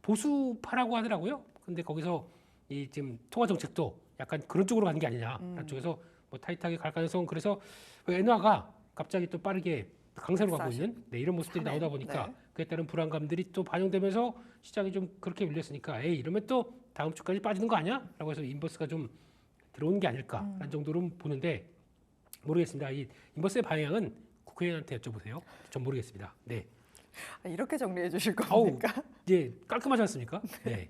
보수파라고 하더라고요. 근데 거기서 이 지금 통화 정책도 약간 그런 쪽으로 가는 게 아니냐. 그런 쪽에서 뭐 타이트하게 갈 가능성. 그래서 엔화가 갑자기 또 빠르게 강세로 가고 있는 이런 모습들이 삼엔. 나오다 보니까 네. 그에 따른 불안감들이 또 반영되면서 시장이 좀 그렇게 밀렸으니까 에이 이러면 또 다음 주까지 빠지는 거 아니야? 라고 해서 인버스가 좀 들어오는 게 아닐까라는 정도로 보는데 모르겠습니다. 이 인버스의 방향은 국회의원한테 여쭤보세요. 전 모르겠습니다. 네. 이렇게 정리해 주실 아우, 겁니까? 예, 깔끔하지 않습니까? 네.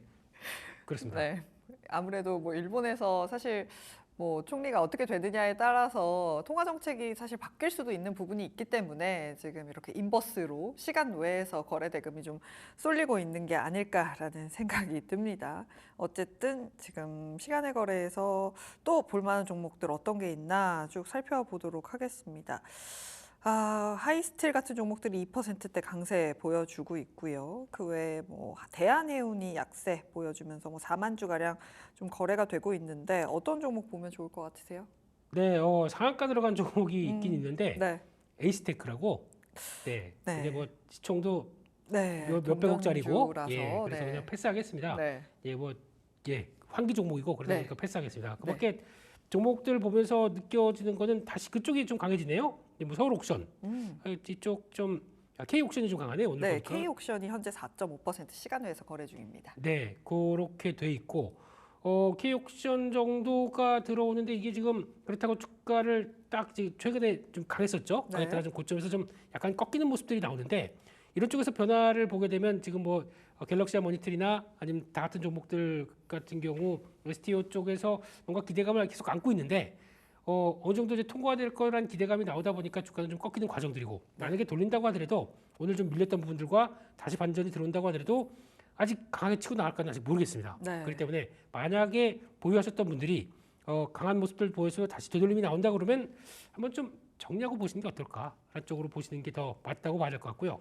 그렇습니다. 네. 아무래도 뭐 일본에서 사실 뭐 총리가 어떻게 되느냐에 따라서 통화 정책이 사실 바뀔 수도 있는 부분이 있기 때문에 지금 이렇게 인버스로 시간 외에서 거래 대금이 좀 쏠리고 있는 게 아닐까라는 생각이 듭니다. 어쨌든 지금 시간의 거래에서 또 볼만한 종목들 어떤 게 있나 쭉 살펴보도록 하겠습니다. 하이스틸 같은 종목들이 2%대 강세 보여주고 있고요. 그 외에 뭐 대한해운이 약세 보여주면서 뭐 4만 주 가량 좀 거래가 되고 있는데 어떤 종목 보면 좋을 것 같으세요? 네, 상한가 들어간 종목이 있긴 있는데 네, 에이스테크라고 네, 네. 이제 뭐 시총도 네, 몇백억짜리고 동전주라서, 예, 그래서 네. 그냥 패스하겠습니다. 네, 예, 환기 종목이고 그러다 네. 보니까 패스하겠습니다. 그밖에 종목들 보면서 느껴지는 거는 다시 그쪽이 좀 강해지네요. 뭐 서울 옥션 이쪽 좀 K 옥션이 좀 강하네요. 오늘 네, 보니까. K 옥션이 현재 4.5% 시간 외에서 거래 중입니다. 네, 그렇게 돼 있고 K 옥션 정도가 들어오는데 이게 지금 그렇다고 주가를 딱 최근에 좀 강했었죠. 네. 강했다가 좀 고점에서 좀 약간 꺾이는 모습들이 나오는데 이런 쪽에서 변화를 보게 되면 지금 뭐 갤럭시아 모니터리나 아니면 다 같은 종목들 같은 경우 STO 쪽에서 뭔가 기대감을 계속 안고 있는데 어느 정도 이제 통과될 거란 기대감이 나오다 보니까 주가는 좀 꺾이는 과정들이고 만약에 돌린다고 하더라도 오늘 좀 밀렸던 부분들과 다시 반전이 들어온다고 하더라도 아직 강하게 치고 나갈까는 아직 모르겠습니다. 네. 그렇기 때문에 만약에 보유하셨던 분들이 강한 모습들 보여서 다시 되돌림이 나온다 그러면 한번 좀 정리하고 보시는 게 어떨까? 라는 쪽으로 보시는 게 더 맞다고 봐야 될 것 같고요.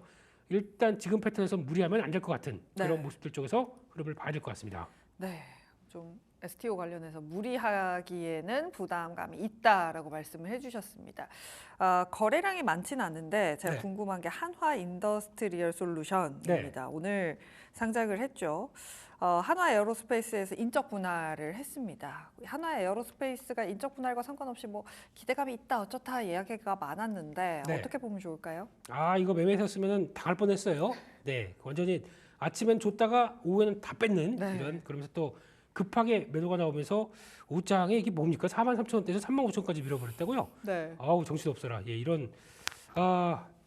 일단 지금 패턴에서 무리하면 안 될 것 같은 네. 그런 모습들 쪽에서 흐름을 봐야 될 것 같습니다. 네, 좀 STO 관련해서 무리하기에는 부담감이 있다라고 말씀을 해주셨습니다. 거래량이 많지는 않은데 제가 네. 궁금한 게 한화 인더스트리얼 솔루션입니다. 오늘 상장을 했죠. 한화 에어로스페이스에서 인적 분할을 했습니다. 한화 에어로스페이스가 인적 분할과 상관없이 뭐 기대감이 있다 어쩌다 이야기가 많았는데 네. 어떻게 보면 좋을까요? 이거 매매했었으면 당할 뻔했어요. 네, 완전히 아침엔 줬다가 오후에는 다 뺏는 네. 이런 그러면서 또 급하게 매도가 나오면서 오장에 이게 뭡니까? 43,000원대에서 35,000원까지 밀어버렸다고요? 네. 아우 정신 없어라. 예, 이런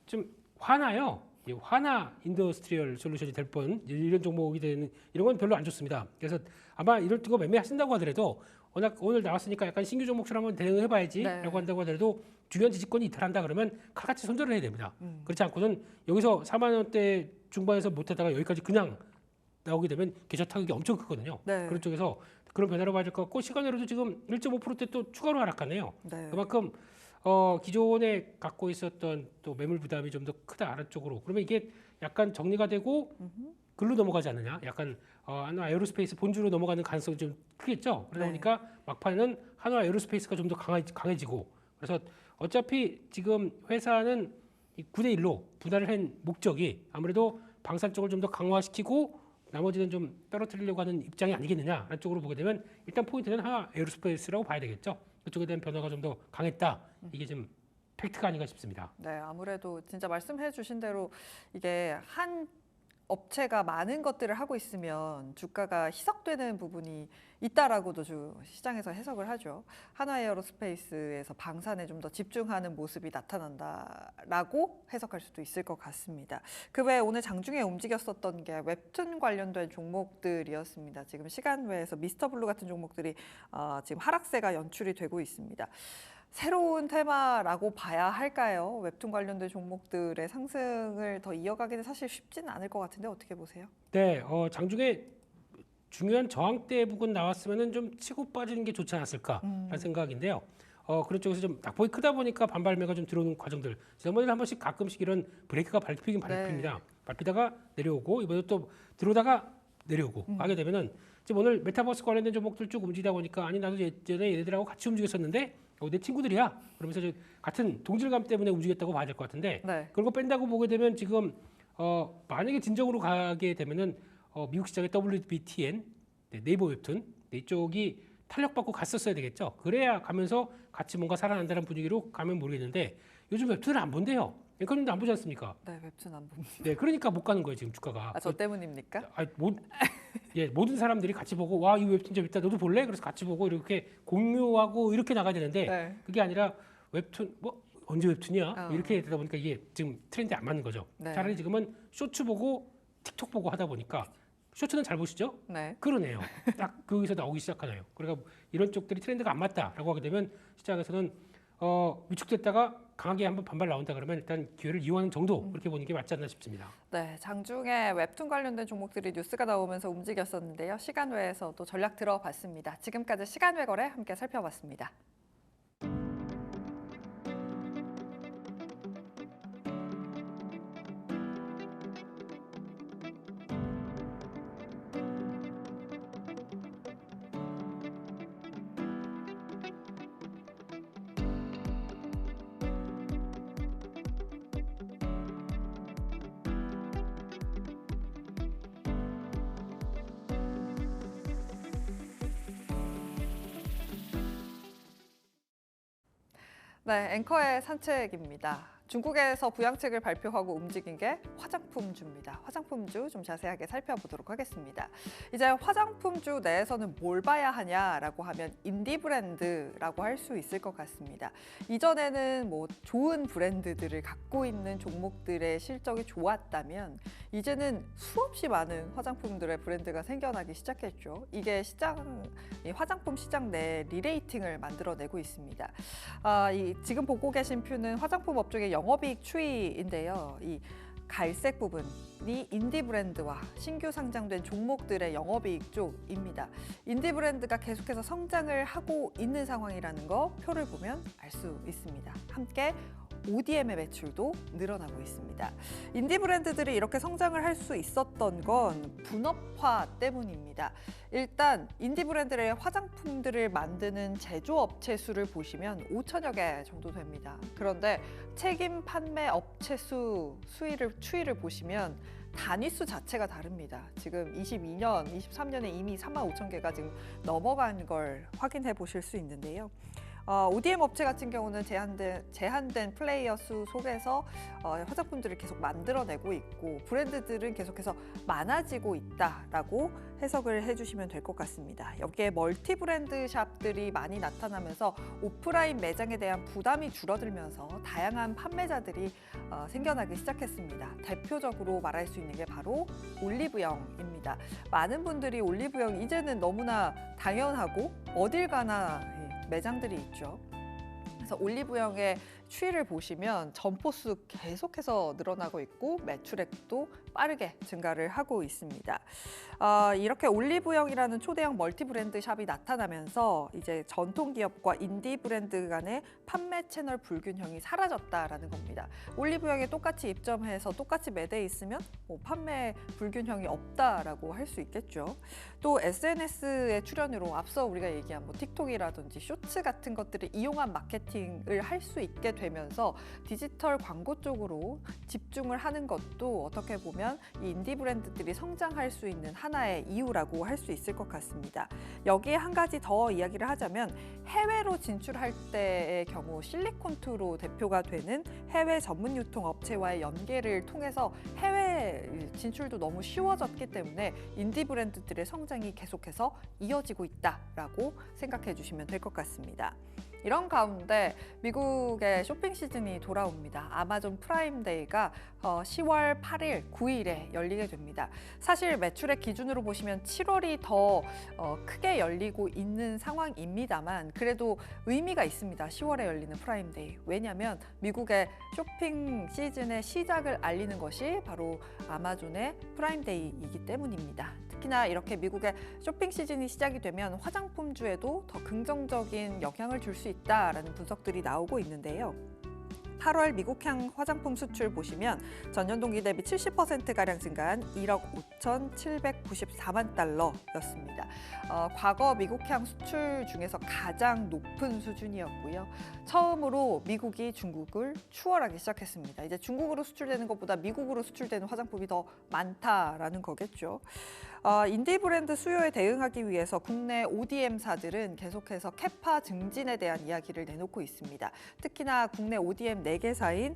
좀 화나요. 예, 화나 인더스트리얼 솔루션이 될 뻔 이런 종목이 되는 이런 건 별로 안 좋습니다. 그래서 아마 이럴 거 매매하신다고 하더라도 워낙 오늘 나왔으니까 약간 신규 종목처럼 한번 대응해봐야지라고 네. 한다고 하더라도 주변 지지권이 이탈한다 그러면 칼같이 손절을 해야 됩니다. 그렇지 않고는 여기서 4만 원대 중반에서 못하다가 여기까지 그냥 나오게 되면 계좌 타격이 엄청 크거든요. 네. 그런 쪽에서 그런 변화로 봐야 될 것 같고 시간으로도 지금 1.5%대 또 추가로 하락하네요. 네. 그만큼 기존에 갖고 있었던 또 매물 부담이 좀 더 크다 아래쪽으로 그러면 이게 약간 정리가 되고 글로 넘어가지 않느냐 약간 한화 에어로스페이스 본주로 넘어가는 가능성이 좀 크겠죠. 그러다 네. 보니까 막판에는 한화 에어로스페이스가 좀 더 강해지고 그래서 어차피 지금 회사는 9대 1로 분할을 한 목적이 아무래도 방산 쪽을 좀 더 강화시키고 나머지는 좀 떨어뜨리려고 하는 입장이 아니겠느냐라는 쪽으로 보게 되면 일단 포인트는 한화 에어로스페이스라고 봐야 되겠죠. 그쪽에 대한 변화가 좀 더 강했다. 이게 좀 팩트가 아닌가 싶습니다. 네, 아무래도 진짜 말씀해 주신 대로 이게 한 업체가 많은 것들을 하고 있으면 주가가 희석되는 부분이 있다라고도 시장에서 해석을 하죠. 하나에어로스페이스에서 방산에 좀 더 집중하는 모습이 나타난다라고 해석할 수도 있을 것 같습니다. 그 외에 오늘 장중에 움직였었던 게 웹툰 관련된 종목들이었습니다. 지금 시간 외에서 미스터블루 같은 종목들이 지금 하락세가 연출이 되고 있습니다. 새로운 테마라고 봐야 할까요? 웹툰 관련된 종목들의 상승을 더 이어가기는 사실 쉽지는 않을 것 같은데 어떻게 보세요? 네, 장중에 중요한 저항대 부근 나왔으면은 좀 치고 빠지는 게 좋지 않았을까라는 생각인데요. 그런 쪽에서 좀 낙폭이 크다 보니까 반발매가 좀 들어오는 과정들. 지난번에는 한 번씩 가끔씩 이런 브레이크가 밟히긴 밟힙니다. 네. 밟히다가 내려오고 이번에 또 들어오다가 내려오고 하게 되면은 지금 오늘 메타버스 관련된 종목들 쭉 움직이다 보니까 아니 나도 예전에 얘네들하고 같이 움직였었는데 내 친구들이야. 그러면서 같은 동질감 때문에 움직였다고 봐야 될 것 같은데 네. 그런 거 뺀다고 보게 되면 지금 만약에 진정으로 가게 되면은 미국 시장의 WBTN 네이버 웹툰 이쪽이 탄력받고 갔었어야 되겠죠. 그래야 가면서 같이 뭔가 살아난다는 분위기로 가면 모르겠는데 요즘 웹툰을 안 본대요. 앵커님도 안 보지 않습니까? 네, 웹툰 안 봅니다. 네, 그러니까 못 가는 거예요 지금 주가가. 저 때문입니까? 모든 사람들이 같이 보고 와 이 웹툰 재밌다 너도 볼래? 그래서 같이 보고 이렇게 공유하고 이렇게 나가야 되는데 네. 그게 아니라 웹툰 뭐 언제 웹툰이야? 이렇게 되다 보니까 이게 지금 트렌드에 안 맞는 거죠. 네. 차라리 지금은 쇼츠 보고 틱톡 보고 하다 보니까 쇼츠는 잘 보시죠? 네. 그러네요. 딱 거기서 나오기 시작하나요. 그러니까 이런 쪽들이 트렌드가 안 맞다라고 하게 되면 시장에서는 위축됐다가 강하게 한번 반발 나온다 그러면 일단 기회를 이용하는 정도 그렇게 보는 게 맞지 않나 싶습니다. 네, 장중에 웹툰 관련된 종목들이 뉴스가 나오면서 움직였었는데요. 시간 외에서 또 전략 들어봤습니다. 지금까지 시간 외 거래 함께 살펴봤습니다. 네, 앵커의 산책입니다. 중국에서 부양책을 발표하고 움직인 게 화장품주입니다. 화장품주 좀 자세하게 살펴보도록 하겠습니다. 이제 화장품주 내에서는 뭘 봐야 하냐라고 하면 인디 브랜드라고 할 수 있을 것 같습니다. 이전에는 뭐 좋은 브랜드들을 갖고 있는 종목들의 실적이 좋았다면 이제는 수없이 많은 화장품들의 브랜드가 생겨나기 시작했죠. 이게 이 화장품 시장 내 리레이팅을 만들어내고 있습니다. 지금 보고 계신 표는 화장품 업종의 영업이익 추이인데요. 이 갈색 부분이 인디 브랜드와 신규 상장된 종목들의 영업이익 쪽입니다. 인디 브랜드가 계속해서 성장을 하고 있는 상황이라는 거 표를 보면 알 수 있습니다. 함께 ODM의 매출도 늘어나고 있습니다. 인디 브랜드들이 이렇게 성장을 할 수 있었던 건 분업화 때문입니다. 일단 인디 브랜드의 화장품들을 만드는 제조업체 수를 보시면 5천여 개 정도 됩니다. 그런데 책임 판매 업체 추이를 보시면 단위수 자체가 다릅니다. 지금 22년, 23년에 이미 3만 5천 개가 지금 넘어간 걸 확인해 보실 수 있는데요. ODM 업체 같은 경우는 제한된 플레이어 수 속에서 화장품들을 계속 만들어내고 있고 브랜드들은 계속해서 많아지고 있다라고 해석을 해주시면 될 것 같습니다. 여기에 멀티 브랜드 샵들이 많이 나타나면서 오프라인 매장에 대한 부담이 줄어들면서 다양한 판매자들이 생겨나기 시작했습니다. 대표적으로 말할 수 있는 게 바로 올리브영입니다. 많은 분들이 올리브영 이제는 너무나 당연하고 어딜 가나 매장들이 있죠. 그래서 올리브영의 추이를 보시면 점포수 계속해서 늘어나고 있고 매출액도 빠르게 증가를 하고 있습니다. 이렇게 올리브영이라는 초대형 멀티 브랜드 샵이 나타나면서 이제 전통 기업과 인디 브랜드 간의 판매 채널 불균형이 사라졌다라는 겁니다. 올리브영에 똑같이 입점해서 똑같이 매대에 있으면 판매 불균형이 없다라고 할 수 있겠죠. 또 SNS의 출현으로 앞서 우리가 얘기한 틱톡이라든지 쇼츠 같은 것들을 이용한 마케팅을 할 수 있게 되면서 디지털 광고 쪽으로 집중을 하는 것도 어떻게 보면 이 인디 브랜드들이 성장할 수 있는 하나의 이유라고 할 수 있을 것 같습니다. 여기에 한 가지 더 이야기를 하자면 해외로 진출할 때의 경우 실리콘투로 대표가 되는 해외 전문 유통 업체와의 연계를 통해서 해외 진출도 너무 쉬워졌기 때문에 인디 브랜드들의 성장이 계속해서 이어지고 있다라고 생각해 주시면 될 것 같습니다. 이런 가운데 미국의 쇼핑 시즌이 돌아옵니다. 아마존 프라임데이가 10월 8일, 9일에 열리게 됩니다. 사실 매출의 기준으로 보시면 7월이 더 크게 열리고 있는 상황입니다만 그래도 의미가 있습니다. 10월에 열리는 프라임데이. 왜냐하면 미국의 쇼핑 시즌의 시작을 알리는 것이 바로 아마존의 프라임데이이기 때문입니다. 특히나 이렇게 미국의 쇼핑 시즌이 시작이 되면 화장품주에도 더 긍정적인 영향을 줄 수 있다라는 분석들이 나오고 있는데요. 8월 미국향 화장품 수출 보시면 전년 동기 대비 70%가량 증가한 1억 5,794만 달러였습니다. 과거 미국향 수출 중에서 가장 높은 수준이었고요. 처음으로 미국이 중국을 추월하기 시작했습니다. 이제 중국으로 수출되는 것보다 미국으로 수출되는 화장품이 더 많다라는 거겠죠. 인디 브랜드 수요에 대응하기 위해서 국내 ODM사들은 계속해서 캐파 증진에 대한 이야기를 내놓고 있습니다. 특히나 국내 ODM 4개사인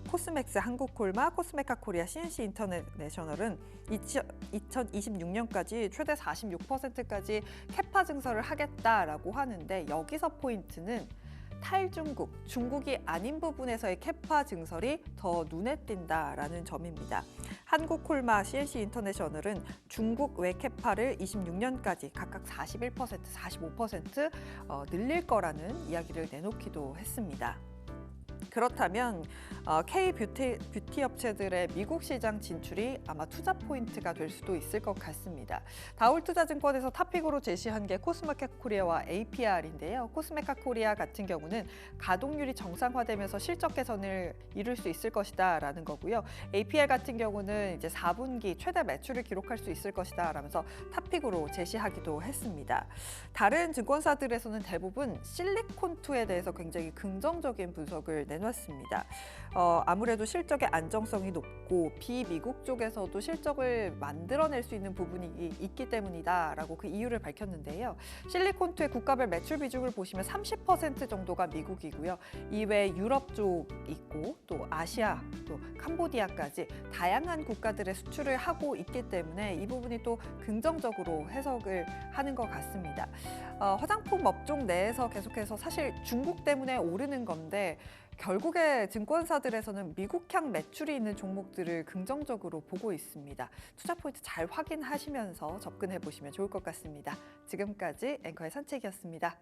코스맥스 한국콜마, 코스메카 코리아, CNC 인터내셔널은 2026년까지 최대 46%까지 캐파 증설을 하겠다라고 하는데 여기서 포인트는 탈중국, 중국이 아닌 부분에서의 캐파 증설이 더 눈에 띈다라는 점입니다. 한국콜마, CNC 인터내셔널은 중국 외 캐파를 26년까지 각각 41%, 45% 늘릴 거라는 이야기를 내놓기도 했습니다. 그렇다면 K-뷰티 업체들의 미국 시장 진출이 아마 투자 포인트가 될 수도 있을 것 같습니다. 다울투자증권에서 탑픽으로 제시한 게 코스메카 코리아와 APR인데요. 코스메카 코리아 같은 경우는 가동률이 정상화되면서 실적 개선을 이룰 수 있을 것이다라는 거고요. APR 같은 경우는 이제 4분기 최대 매출을 기록할 수 있을 것이다라면서 탑픽으로 제시하기도 했습니다. 다른 증권사들에서는 대부분 실리콘2에 대해서 굉장히 긍정적인 분석을 내놨습니다. 아무래도 실적의 안정성이 높고 비미국 쪽에서도 실적을 만들어낼 수 있는 부분이 있기 때문이다라고 그 이유를 밝혔는데요. 실리콘2의 국가별 매출 비중을 보시면 30% 정도가 미국이고요. 이외에 유럽 쪽 있고 또 아시아, 또 캄보디아까지 다양한 국가들의 수출을 하고 있기 때문에 이 부분이 또 긍정적으로 해석을 하는 것 같습니다. 화장품 업종 내에서 계속해서 사실 중국 때문에 오르는 건데 결국에 증권사들에서는 미국향 매출이 있는 종목들을 긍정적으로 보고 있습니다. 투자 포인트 잘 확인하시면서 접근해 보시면 좋을 것 같습니다. 지금까지 앵커의 산책이었습니다.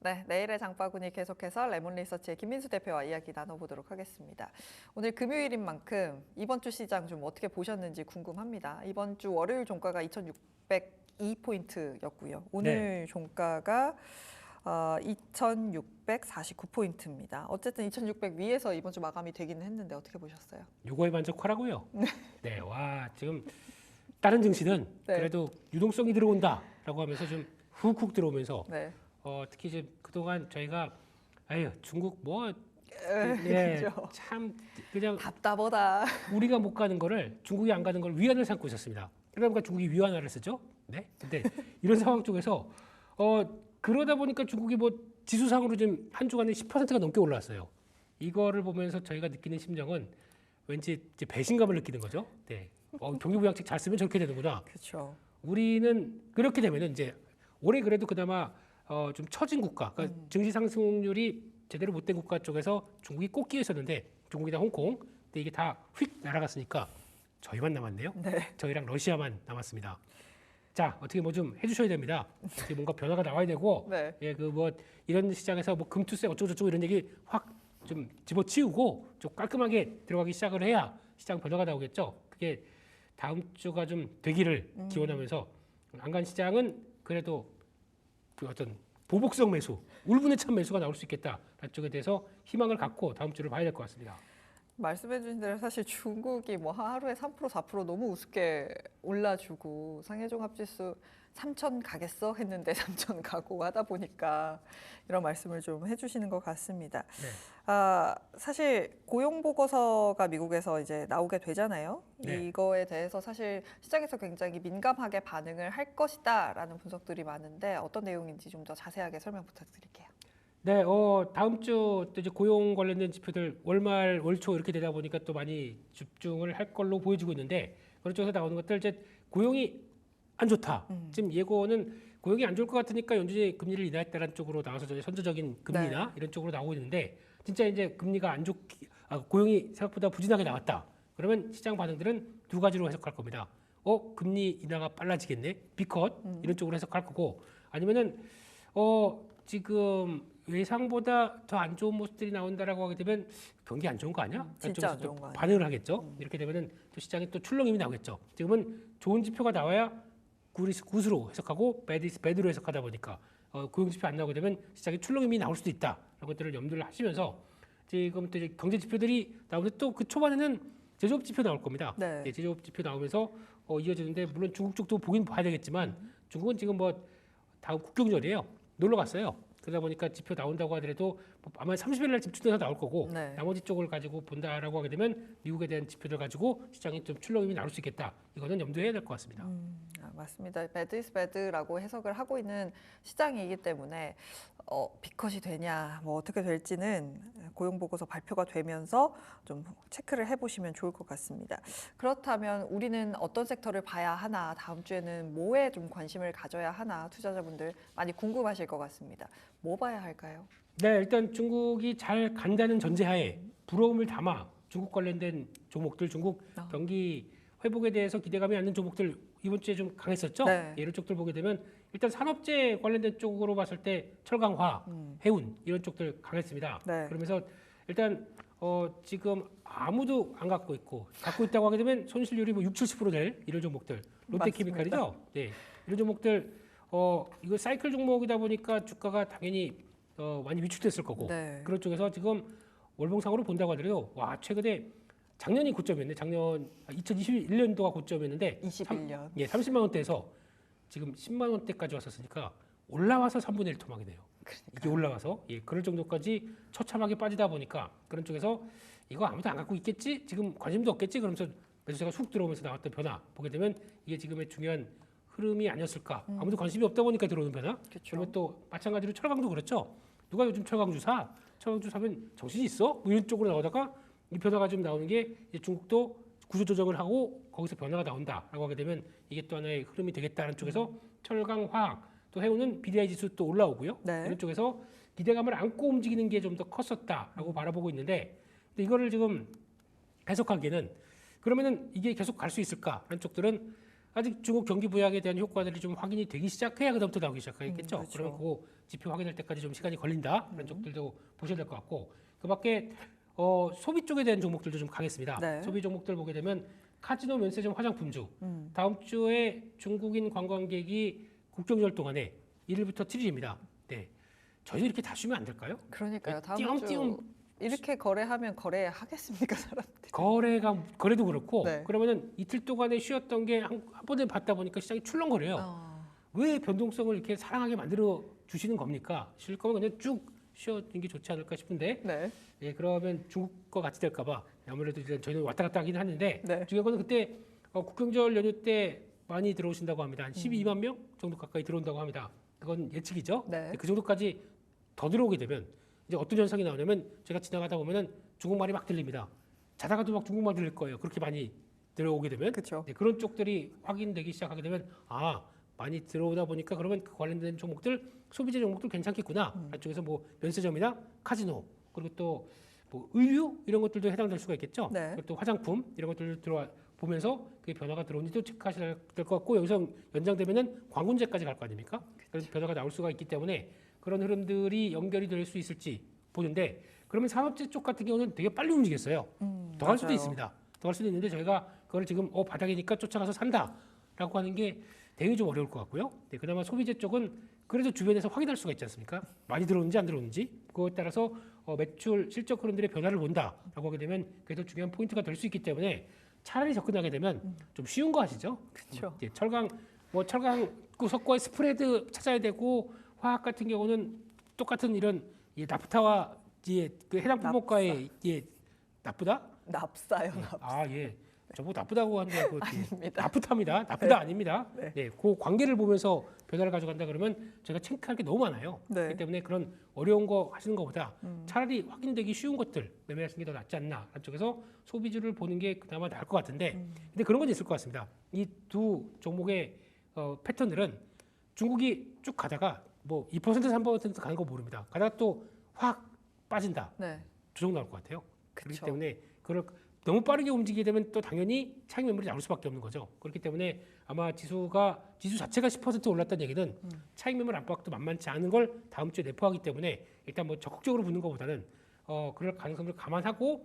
네, 내일의 장바구니 계속해서 레몬리서치의 김민수 대표와 이야기 나눠보도록 하겠습니다. 오늘 금요일인 만큼 이번 주 시장 좀 어떻게 보셨는지 궁금합니다. 이번 주 월요일 종가가 2,602포인트였고요. 오늘 종가가 2,649포인트입니다. 어쨌든 2,600 위에서 이번 주 마감이 되기는 했는데 어떻게 보셨어요? 요거에 만족하라고요. 네, 와 지금 다른 증시는 그래도 유동성이 들어온다라고 하면서 좀 훅훅 들어오면서 특히 이제 그동안 저희가 중국 그렇죠. 참 그냥 답답하다. 우리가 못 가는 거를 중국이 안 가는 걸 위안을 삼고 있었습니다. 그러니까 중국이 위안화를 쓰죠. 네. 근데 이런 상황 쪽에서 그러다 보니까 중국이 지수상으로 좀 한 주간에 10%가 넘게 올라왔어요. 이거를 보면서 저희가 느끼는 심정은 왠지 이제 배신감을 느끼는 거죠. 네. 경기부양책 잘 쓰면 저렇게 되는구나. 그렇죠. 우리는 그렇게 되면은 이제 올해 그래도 그나마 좀 처진 국가, 그러니까 증시 상승률이 제대로 못된 국가 쪽에서 중국이 꼭 끼어 있었는데 중국이나 홍콩 근데 이게 다 휙 날아갔으니까 저희만 남았네요. 네. 저희랑 러시아만 남았습니다. 자, 어떻게 뭐 좀 해주셔야 됩니다. 어떻게 뭔가 변화가 나와야 되고, 네. 예, 그 뭐 이런 시장에서 뭐 금투세 어쩌고저쩌고 이런 얘기 확 좀 집어치우고 좀 깔끔하게 들어가기 시작을 해야 시장 변화가 나오겠죠. 그게 다음 주가 좀 되기를 기원하면서 안간 시장은 그래도 그 어떤 보복성 매수, 울분에 찬 매수가 나올 수 있겠다. 쪽에 대해서 희망을 갖고 다음 주를 봐야 될 것 같습니다. 말씀해주신 대로 사실 중국이 뭐 하루에 3% 4% 너무 우습게 올라주고 상해종합지수 3천 가겠어 했는데 3천 가고 하다 보니까 이런 말씀을 좀 해주시는 것 같습니다. 네. 사실 고용 보고서가 미국에서 이제 나오게 되잖아요. 네. 이거에 대해서 사실 시장에서 굉장히 민감하게 반응을 할 것이다라는 분석들이 많은데 어떤 내용인지 좀 더 자세하게 설명 부탁드릴게요. 네, 다음 주 또 이제 고용 관련된 지표들 월말 월초 이렇게 되다 보니까 또 많이 집중을 할 걸로 보여지고 있는데 그런 쪽에서 나오는 것들 이제 고용이 안 좋다. 지금 예고는 고용이 안 좋을 것 같으니까 연준이 금리를 인하했다는 쪽으로 나와서 이제 선제적인 금리나 네. 이런 쪽으로 나오고 있는데 진짜 이제 금리가 안 좋기, 고용이 생각보다 부진하게 나왔다. 그러면 시장 반응들은 두 가지로 해석할 겁니다. 금리 인하가 빨라지겠네, 비컷 이런 쪽으로 해석할 거고 아니면은 지금 예상보다 더 안 좋은 모습들이 나온다라고 하게 되면 경기 안 좋은 거 아니야? 진짜 안 쪽에서 또 좋은 거 아니야? 반응을 하겠죠. 이렇게 되면은 또 시장에 또 출렁임이 나오겠죠. 지금은 좋은 지표가 나와야 굿으로 해석하고 배드로 해석하다 보니까 고용 지표 안 나오게 되면 시장에 출렁임이 나올 수도 있다. 이런 것들을 염두를 하시면서 지금 또 이제 경제 지표들이 나오는데 또 그 초반에는 제조업 지표 나올 겁니다. 네. 예, 제조업 지표 나오면서 이어지는데 물론 중국 쪽도 보긴 봐야 되겠지만 중국은 지금 뭐 다음 국경절이에요. 놀러 갔어요. 그러다 보니까 지표 나온다고 하더라도 아마 30일 날 집중해서 나올 거고 네. 나머지 쪽을 가지고 본다라고 하게 되면 미국에 대한 지표를 가지고 시장이 좀 출렁임이 나올 수 있겠다. 이거는 염두해야 될 것 같습니다. 맞습니다. 배드 이스 배드라고 해석을 하고 있는 시장이기 때문에 비컷이 되냐, 뭐 어떻게 될지는 고용 보고서 발표가 되면서 좀 체크를 해보시면 좋을 것 같습니다. 그렇다면 우리는 어떤 섹터를 봐야 하나, 다음 주에는 뭐에 좀 관심을 가져야 하나 투자자분들 많이 궁금하실 것 같습니다. 뭐 봐야 할까요? 네, 일단 중국이 잘 간다는 전제하에 부러움을 담아 중국 관련된 종목들, 중국 경기 회복에 대해서 기대감이 않는 종목들 이번 주에 좀 강했었죠. 네. 이런 쪽들 보게 되면 일단 산업재 관련된 쪽으로 봤을 때 철강화, 해운 이런 쪽들 강했습니다. 네. 그러면서 일단 지금 아무도 안 갖고 있고 갖고 있다고 하게 되면 손실률이 뭐 60, 70% 될 이런 종목들 롯데케미칼이죠. 네, 이런 종목들 이거 사이클 종목이다 보니까 주가가 당연히 많이 위축됐을 거고 네. 그런 쪽에서 지금 월봉상으로 본다고 하더라도 와 최근에 작년이 고점이었네. 작년 2021년도가 고점이었는데 21년. 예, 30만 원대에서 지금 10만 원대까지 왔었으니까 올라와서 3분의 1 토막이네요. 이게 올라와서 그럴 정도까지 처참하게 빠지다 보니까 그런 쪽에서 이거 아무도 안 갖고 있겠지? 지금 관심도 없겠지? 그러면서 매수세가 쑥 들어오면서 나왔던 변화 보게 되면 이게 지금의 중요한 흐름이 아니었을까? 아무도 관심이 없다 보니까 들어오는 변화. 그쵸. 그리고 또 마찬가지로 철강도 그렇죠. 누가 요즘 철강주 사? 철강주 사면 정신이 있어? 뭐 이런 쪽으로 나오다가 이 변화가 좀 나오는 게 이제 중국도 구조 조정을 하고 거기서 변화가 나온다라고 하게 되면 이게 또 하나의 흐름이 되겠다는 쪽에서 철강, 화학, 또 해운은 BDI 지수 또 올라오고요. 네. 이런 쪽에서 기대감을 안고 움직이는 게 좀 더 컸었다라고 바라보고 있는데 근데 이거를 지금 해석하기에는 그러면은 이게 계속 갈 수 있을까? 하는 쪽들은 아직 중국 경기 부양에 대한 효과들이 좀 확인이 되기 시작해야 그다음부터 나오기 시작하겠죠. 그렇죠. 그러면 그 지표 확인할 때까지 좀 시간이 걸린다. 그런 쪽들도 보셔야 될 것 같고 그밖에 소비 쪽에 대한 종목들도 좀 강했습니다. 네. 소비 종목들 보게 되면 카지노, 면세점, 화장품주. 다음 주에 중국인 관광객이 국경절 동안에 1일부터 7일입니다. 네, 저희도 이렇게 다 쉬면 안 될까요? 그러니까요. 다음 띄엄띄엄 주 이렇게 거래하면 거래하겠습니까, 사람들이? 거래도 그렇고 네. 그러면은 이틀 동안에 쉬었던 게 한 번에 받다 보니까 시장이 출렁거려요. 왜 변동성을 이렇게 사랑하게 만들어 주시는 겁니까? 쉴 거면 그냥 쭉 쉬어는 게 좋지 않을까 싶은데 네. 그러면 중국과 같이 될까봐 아무래도 이제 저희는 왔다 갔다 하긴 하는데 네. 중요한 거는 그때 국경절 연휴 때 많이 들어오신다고 합니다. 한 12만 명 정도 가까이 들어온다고 합니다. 그건 예측이죠. 네. 그 정도까지 더 들어오게 되면 이제 어떤 현상이 나오냐면 제가 지나가다 보면은 중국말이 막 들립니다. 자다가도 막 중국말 들릴 거예요. 그렇게 많이 들어오게 되면 그렇죠. 그런 쪽들이 확인되기 시작하게 되면 많이 들어오다 보니까 그러면 그 관련된 종목들 소비재 종목들 괜찮겠구나. 안쪽에서 뭐 면세점이나 카지노 그리고 또 뭐 의류 이런 것들도 해당될 수가 있겠죠. 네. 또 화장품 이런 것들도 들어와 보면서 그 변화가 들어오는지도 체크하셔야 될 것 같고 여기서 연장되면은 광군제까지 갈 거 아닙니까? 그래서 변화가 나올 수가 있기 때문에 그런 흐름들이 연결이 될 수 있을지 보는데 그러면 산업재 쪽 같은 경우는 되게 빨리 움직였어요. 더 갈 수도 맞아요. 있습니다. 더 갈 수도 있는데 저희가 그걸 지금 바닥이니까 쫓아가서 산다라고 하는 게 대응이 좀 어려울 것 같고요. 네, 그나마 소비재 쪽은 그래도 주변에서 확인할 수가 있지 않습니까? 많이 들어오는지 안 들어오는지 그거에 따라서 매출 실적 흐름들의 변화를 본다라고 하게 되면 그래도 중요한 포인트가 될 수 있기 때문에 차라리 접근하게 되면 좀 쉬운 거 아시죠? 그렇죠. 철강 석고의 스프레드 찾아야 되고 화학 같은 경우는 똑같은 이런 나프타와 그 해당 품목과의 나쁘다? 납사요. 저보고 나쁘다고 하는데 아닙니다. 나쁘답니다. 나쁘다 아닙니다. 네. 그 관계를 보면서 변화를 가져간다 그러면 제가 체크할 게 너무 많아요. 네. 그렇기 때문에 그런 어려운 거 하시는 것보다 차라리 확인되기 쉬운 것들 매매하시는 게 더 낫지 않나. 한쪽에서 소비주를 보는 게 그나마 나을 것 같은데 근데 그런 건 있을 것 같습니다. 이 두 종목의 패턴들은 중국이 쭉 가다가 뭐 2% 3% 가는 거 모릅니다. 가다가 또 확 빠진다. 네. 조정 나올 것 같아요. 그렇기 그쵸. 때문에 그걸 너무 빠르게 움직이게 되면 또 당연히 차익 매물이 나올 수밖에 없는 거죠. 그렇기 때문에 아마 지수 자체가 10% 올랐다는 얘기는 차익 매물 압박도 만만치 않은 걸 다음 주에 내포하기 때문에 일단 뭐 적극적으로 붙는 것보다는 그럴 가능성을 감안하고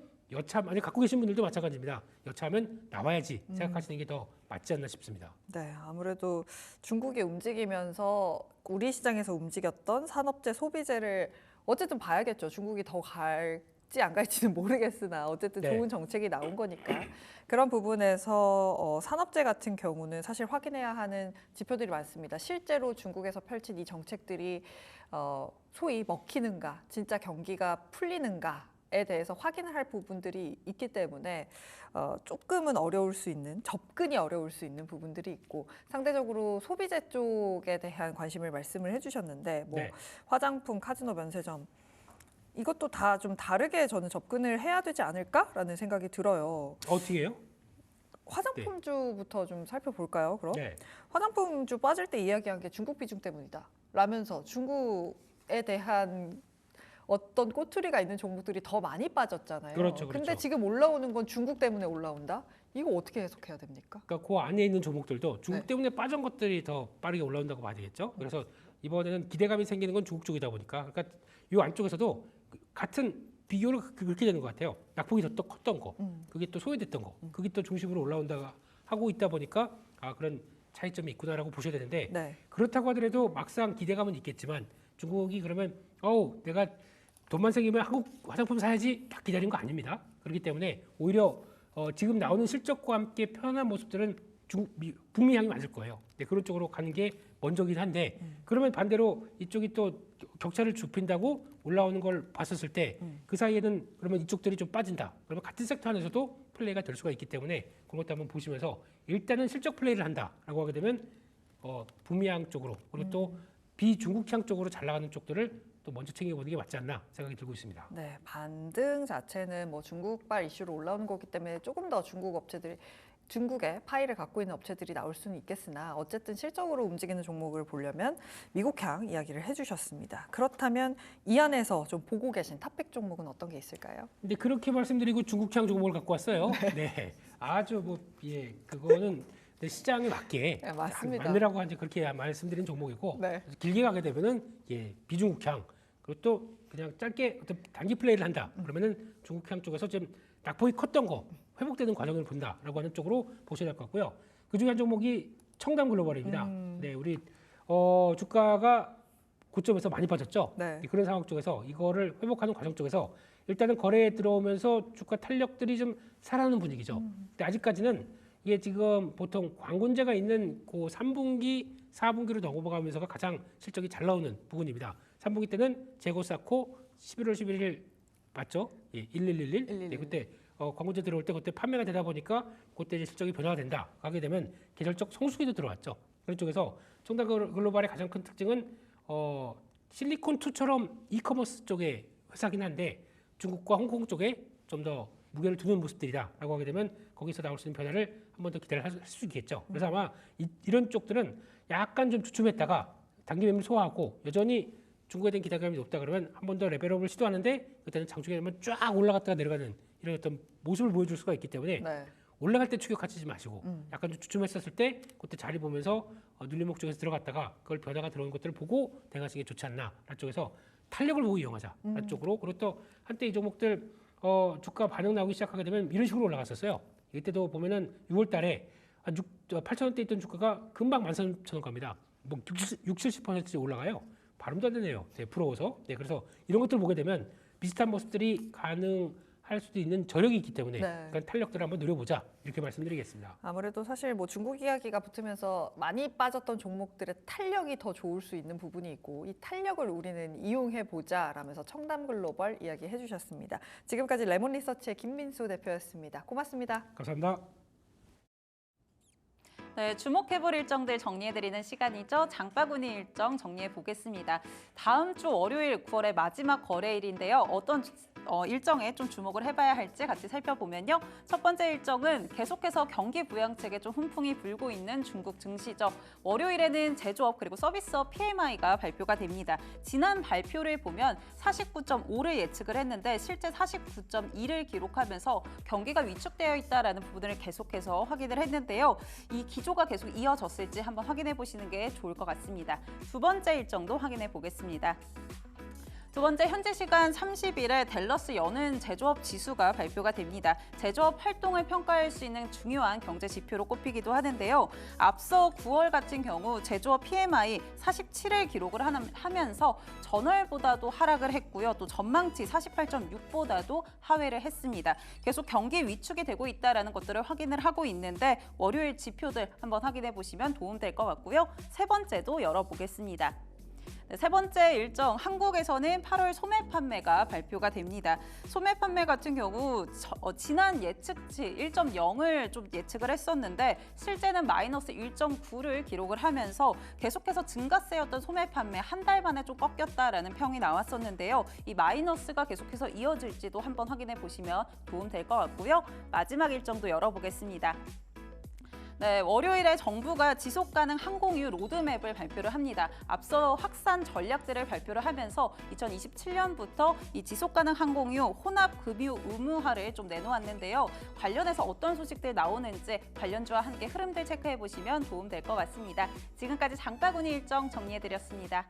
만약 갖고 계신 분들도 마찬가지입니다. 여차하면 나와야지 생각하시는 게 더 맞지 않나 싶습니다. 네, 아무래도 중국이 움직이면서 우리 시장에서 움직였던 산업재, 소비재를 어쨌든 봐야겠죠. 중국이 더 갈지 안 갈지는 모르겠으나 어쨌든 네. 좋은 정책이 나온 거니까 그런 부분에서 산업재 같은 경우는 사실 확인해야 하는 지표들이 많습니다. 실제로 중국에서 펼친 이 정책들이 소위 먹히는가, 진짜 경기가 풀리는가 에 대해서 확인을 할 부분들이 있기 때문에 조금은 어려울 수 있는 접근이 어려울 수 있는 부분들이 있고 상대적으로 소비재 쪽에 대한 관심을 말씀을 해주셨는데 뭐 네. 화장품, 카지노, 면세점 이것도 다 좀 다르게 저는 접근을 해야 되지 않을까라는 생각이 들어요. 어떻게 해요? 화장품주부터 좀 살펴볼까요? 그럼 네. 화장품주 빠질 때 이야기한 게 중국 비중 때문이다. 라면서 중국에 대한 어떤 꼬투리가 있는 종목들이 더 많이 빠졌잖아요. 그렇죠. 근데 지금 올라오는 건 중국 때문에 올라온다? 이거 어떻게 해석해야 됩니까? 그러니까 그 안에 있는 종목들도 중국 네. 때문에 빠진 것들이 더 빠르게 올라온다고 봐야 되겠죠. 그래서 이번에는 기대감이 생기는 건 중국 쪽이다 보니까 그러니까 이 안쪽에서도 같은 비교를 그렇게 되는 것 같아요. 낙폭이 더 컸던 거, 그게 또 소외됐던 거, 그게 또 중심으로 올라온다 하고 있다 보니까 그런 차이점이 있구나라고 보셔야 되는데 네. 그렇다고 하더라도 막상 기대감은 있겠지만 중국이 그러면 내가 돈만 생기면 한국 화장품 사야지 딱 기다린 거 아닙니다. 그렇기 때문에 오히려 지금 나오는 실적과 함께 편안한 모습들은 북미 향이 맞을 거예요. 네, 그런 쪽으로 가는 게 먼저긴 한데 그러면 반대로 이쪽이 또 격차를 좁힌다고 올라오는 걸 봤었을 때 그 사이에는 그러면 이쪽들이 좀 빠진다. 그러면 같은 섹터 안에서도 플레이가 될 수가 있기 때문에 그런 것도 한번 보시면서 일단은 실적 플레이를 한다라고 하게 되면 북미향 쪽으로 그리고 또 비중국향 쪽으로 잘 나가는 쪽들을 또 먼저 챙겨보는 게 맞지 않나 생각이 들고 있습니다. 네, 반등 자체는 뭐 중국발 이슈로 올라오는 거기 때문에 조금 더 중국의 파일을 갖고 있는 업체들이 나올 수는 있겠으나 어쨌든 실적으로 움직이는 종목을 보려면 미국향 이야기를 해주셨습니다. 그렇다면 이 안에서 좀 보고 계신 탑픽 종목은 어떤 게 있을까요? 근데 그렇게 말씀드리고 중국향 종목을 갖고 왔어요. 네, 아주 그거는 시장에 맞게 네, 맞습니다. 만들라고 이제 그렇게 말씀드린 종목이고 네. 길게 가게 되면은 비중국향 그리고 또 그냥 짧게 어떤 단기 플레이를 한다. 그러면은 중국향 쪽에서 좀 낙폭이 컸던 거 회복되는 과정을 본다라고 하는 쪽으로 보셔야 될 것 같고요. 그 중에 한 종목이 청담 글로벌입니다. 네, 우리 주가가 고점에서 많이 빠졌죠. 네. 그런 상황 쪽에서 이거를 회복하는 과정 쪽에서 일단은 거래에 들어오면서 주가 탄력들이 좀 살아나는 분위기죠. 근데 아직까지는 이게 지금 보통 광군제가 있는 그 3분기, 4분기로 넘어가면서가 가장 실적이 잘 나오는 부분입니다. 3분기 때는 재고 쌓고 11월 11일 맞죠? 1111. 네, 그때 광고제 들어올 때 그때 판매가 되다 보니까 그때 이제 실적이 변화가 된다. 하게 되면 계절적 성수기도 들어왔죠. 그런 쪽에서 청담 글로벌의 가장 큰 특징은 실리콘2처럼 이커머스 쪽의 회사긴 한데 중국과 홍콩 쪽에 좀 더 무게를 두는 모습들이다라고 하게 되면 거기서 나올 수 있는 변화를 한 번 더 기대를 할 수 있겠죠. 그래서 아마 이런 쪽들은 약간 좀 주춤했다가 단기 매물 소화하고 여전히 중국에 대한 기대감이 높다 그러면 한 번 더 레벨업을 시도하는데 그때는 장중에 되면 쫙 올라갔다가 내려가는 이런 어떤 모습을 보여줄 수가 있기 때문에 네. 올라갈 때 추격하지 마시고 약간 좀 주춤했었을 때 그때 자리 보면서 눌림목 쪽에서 들어갔다가 그걸 변화가 들어오는 것들을 보고 대응하시는 게 좋지 않나 라는 쪽에서 탄력을 보고 이용하자 라는 쪽으로. 그리고 또 한때 이 종목들 주가 반응 나오기 시작하게 되면 이런 식으로 올라갔었어요. 이때도 보면은 6월 달에 한 8,000원대 있던 주가가 금방 13,000원 갑니다. 뭐 60-70%씩 올라가요. 발음도 안 되네요. 네, 부러워서. 네, 그래서 이런 것들 보게 되면 비슷한 모습들이 가능할 수도 있는 저력이 있기 때문에 네. 그러니까 탄력들을 한번 노려보자 이렇게 말씀드리겠습니다. 아무래도 사실 뭐 중국 이야기가 붙으면서 많이 빠졌던 종목들의 탄력이 더 좋을 수 있는 부분이 있고 이 탄력을 우리는 이용해 보자라면서 청담글로벌 이야기해 주셨습니다. 지금까지 레몬리서치의 김민수 대표였습니다. 고맙습니다. 감사합니다. 네, 주목해볼 일정들 정리해드리는 시간이죠. 장바구니 일정 정리해 보겠습니다. 다음 주 월요일 9월의 마지막 거래일인데요. 어떤 일정에 좀 주목을 해봐야 할지 같이 살펴보면요. 첫 번째 일정은 계속해서 경기 부양책에 좀 훈풍이 불고 있는 중국 증시죠. 월요일에는 제조업 그리고 서비스업 PMI가 발표가 됩니다. 지난 발표를 보면 49.5를 예측을 했는데 실제 49.2를 기록하면서 경기가 위축되어 있다는 부분을 계속해서 확인을 했는데요. 이 기조가 계속 이어졌을지 한번 확인해 보시는 게 좋을 것 같습니다. 두 번째 일정도 확인해 보겠습니다. 두 번째 현지 시간 30일에 댈러스 연은 제조업 지수가 발표가 됩니다. 제조업 활동을 평가할 수 있는 중요한 경제 지표로 꼽히기도 하는데요. 앞서 9월 같은 경우 제조업 PMI 47을 기록을 하면서 전월보다도 하락을 했고요. 또 전망치 48.6보다도 하회를 했습니다. 계속 경기 위축이 되고 있다는 것들을 확인을 하고 있는데 월요일 지표들 한번 확인해 보시면 도움될 것 같고요. 세 번째도 열어보겠습니다. 네, 세 번째 일정, 한국에서는 8월 소매 판매가 발표가 됩니다. 소매 판매 같은 경우 지난 예측치 1.0을 좀 예측을 했었는데 실제는 마이너스 1.9를 기록을 하면서 계속해서 증가세였던 소매 판매 한 달 만에 좀 꺾였다라는 평이 나왔었는데요. 이 마이너스가 계속해서 이어질지도 한번 확인해 보시면 도움 될 것 같고요. 마지막 일정도 열어보겠습니다. 네, 월요일에 정부가 지속가능 항공유 로드맵을 발표를 합니다. 앞서 확산 전략들을 발표를 하면서 2027년부터 이 지속가능 항공유 혼합 급유 의무화를 좀 내놓았는데요. 관련해서 어떤 소식들 나오는지 관련주와 함께 흐름들 체크해 보시면 도움 될 것 같습니다. 지금까지 장바구니 일정 정리해드렸습니다.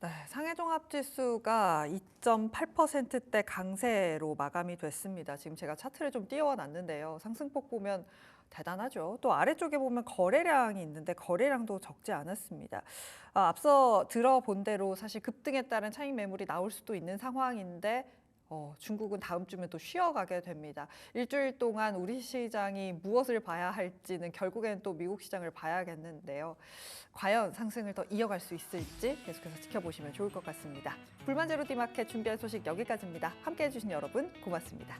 네, 상해종합지수가 2.8%대 강세로 마감이 됐습니다. 지금 제가 차트를 좀 띄워놨는데요. 상승폭 보면 대단하죠. 또 아래쪽에 보면 거래량이 있는데 거래량도 적지 않았습니다. 앞서 들어본 대로 사실 급등에 따른 차익 매물이 나올 수도 있는 상황인데 중국은 다음 주면 또 쉬어가게 됩니다. 일주일 동안 우리 시장이 무엇을 봐야 할지는 결국에는 또 미국 시장을 봐야겠는데요. 과연 상승을 더 이어갈 수 있을지 계속해서 지켜보시면 좋을 것 같습니다. 불만제로 디마켓 준비한 소식 여기까지입니다. 함께해 주신 여러분 고맙습니다.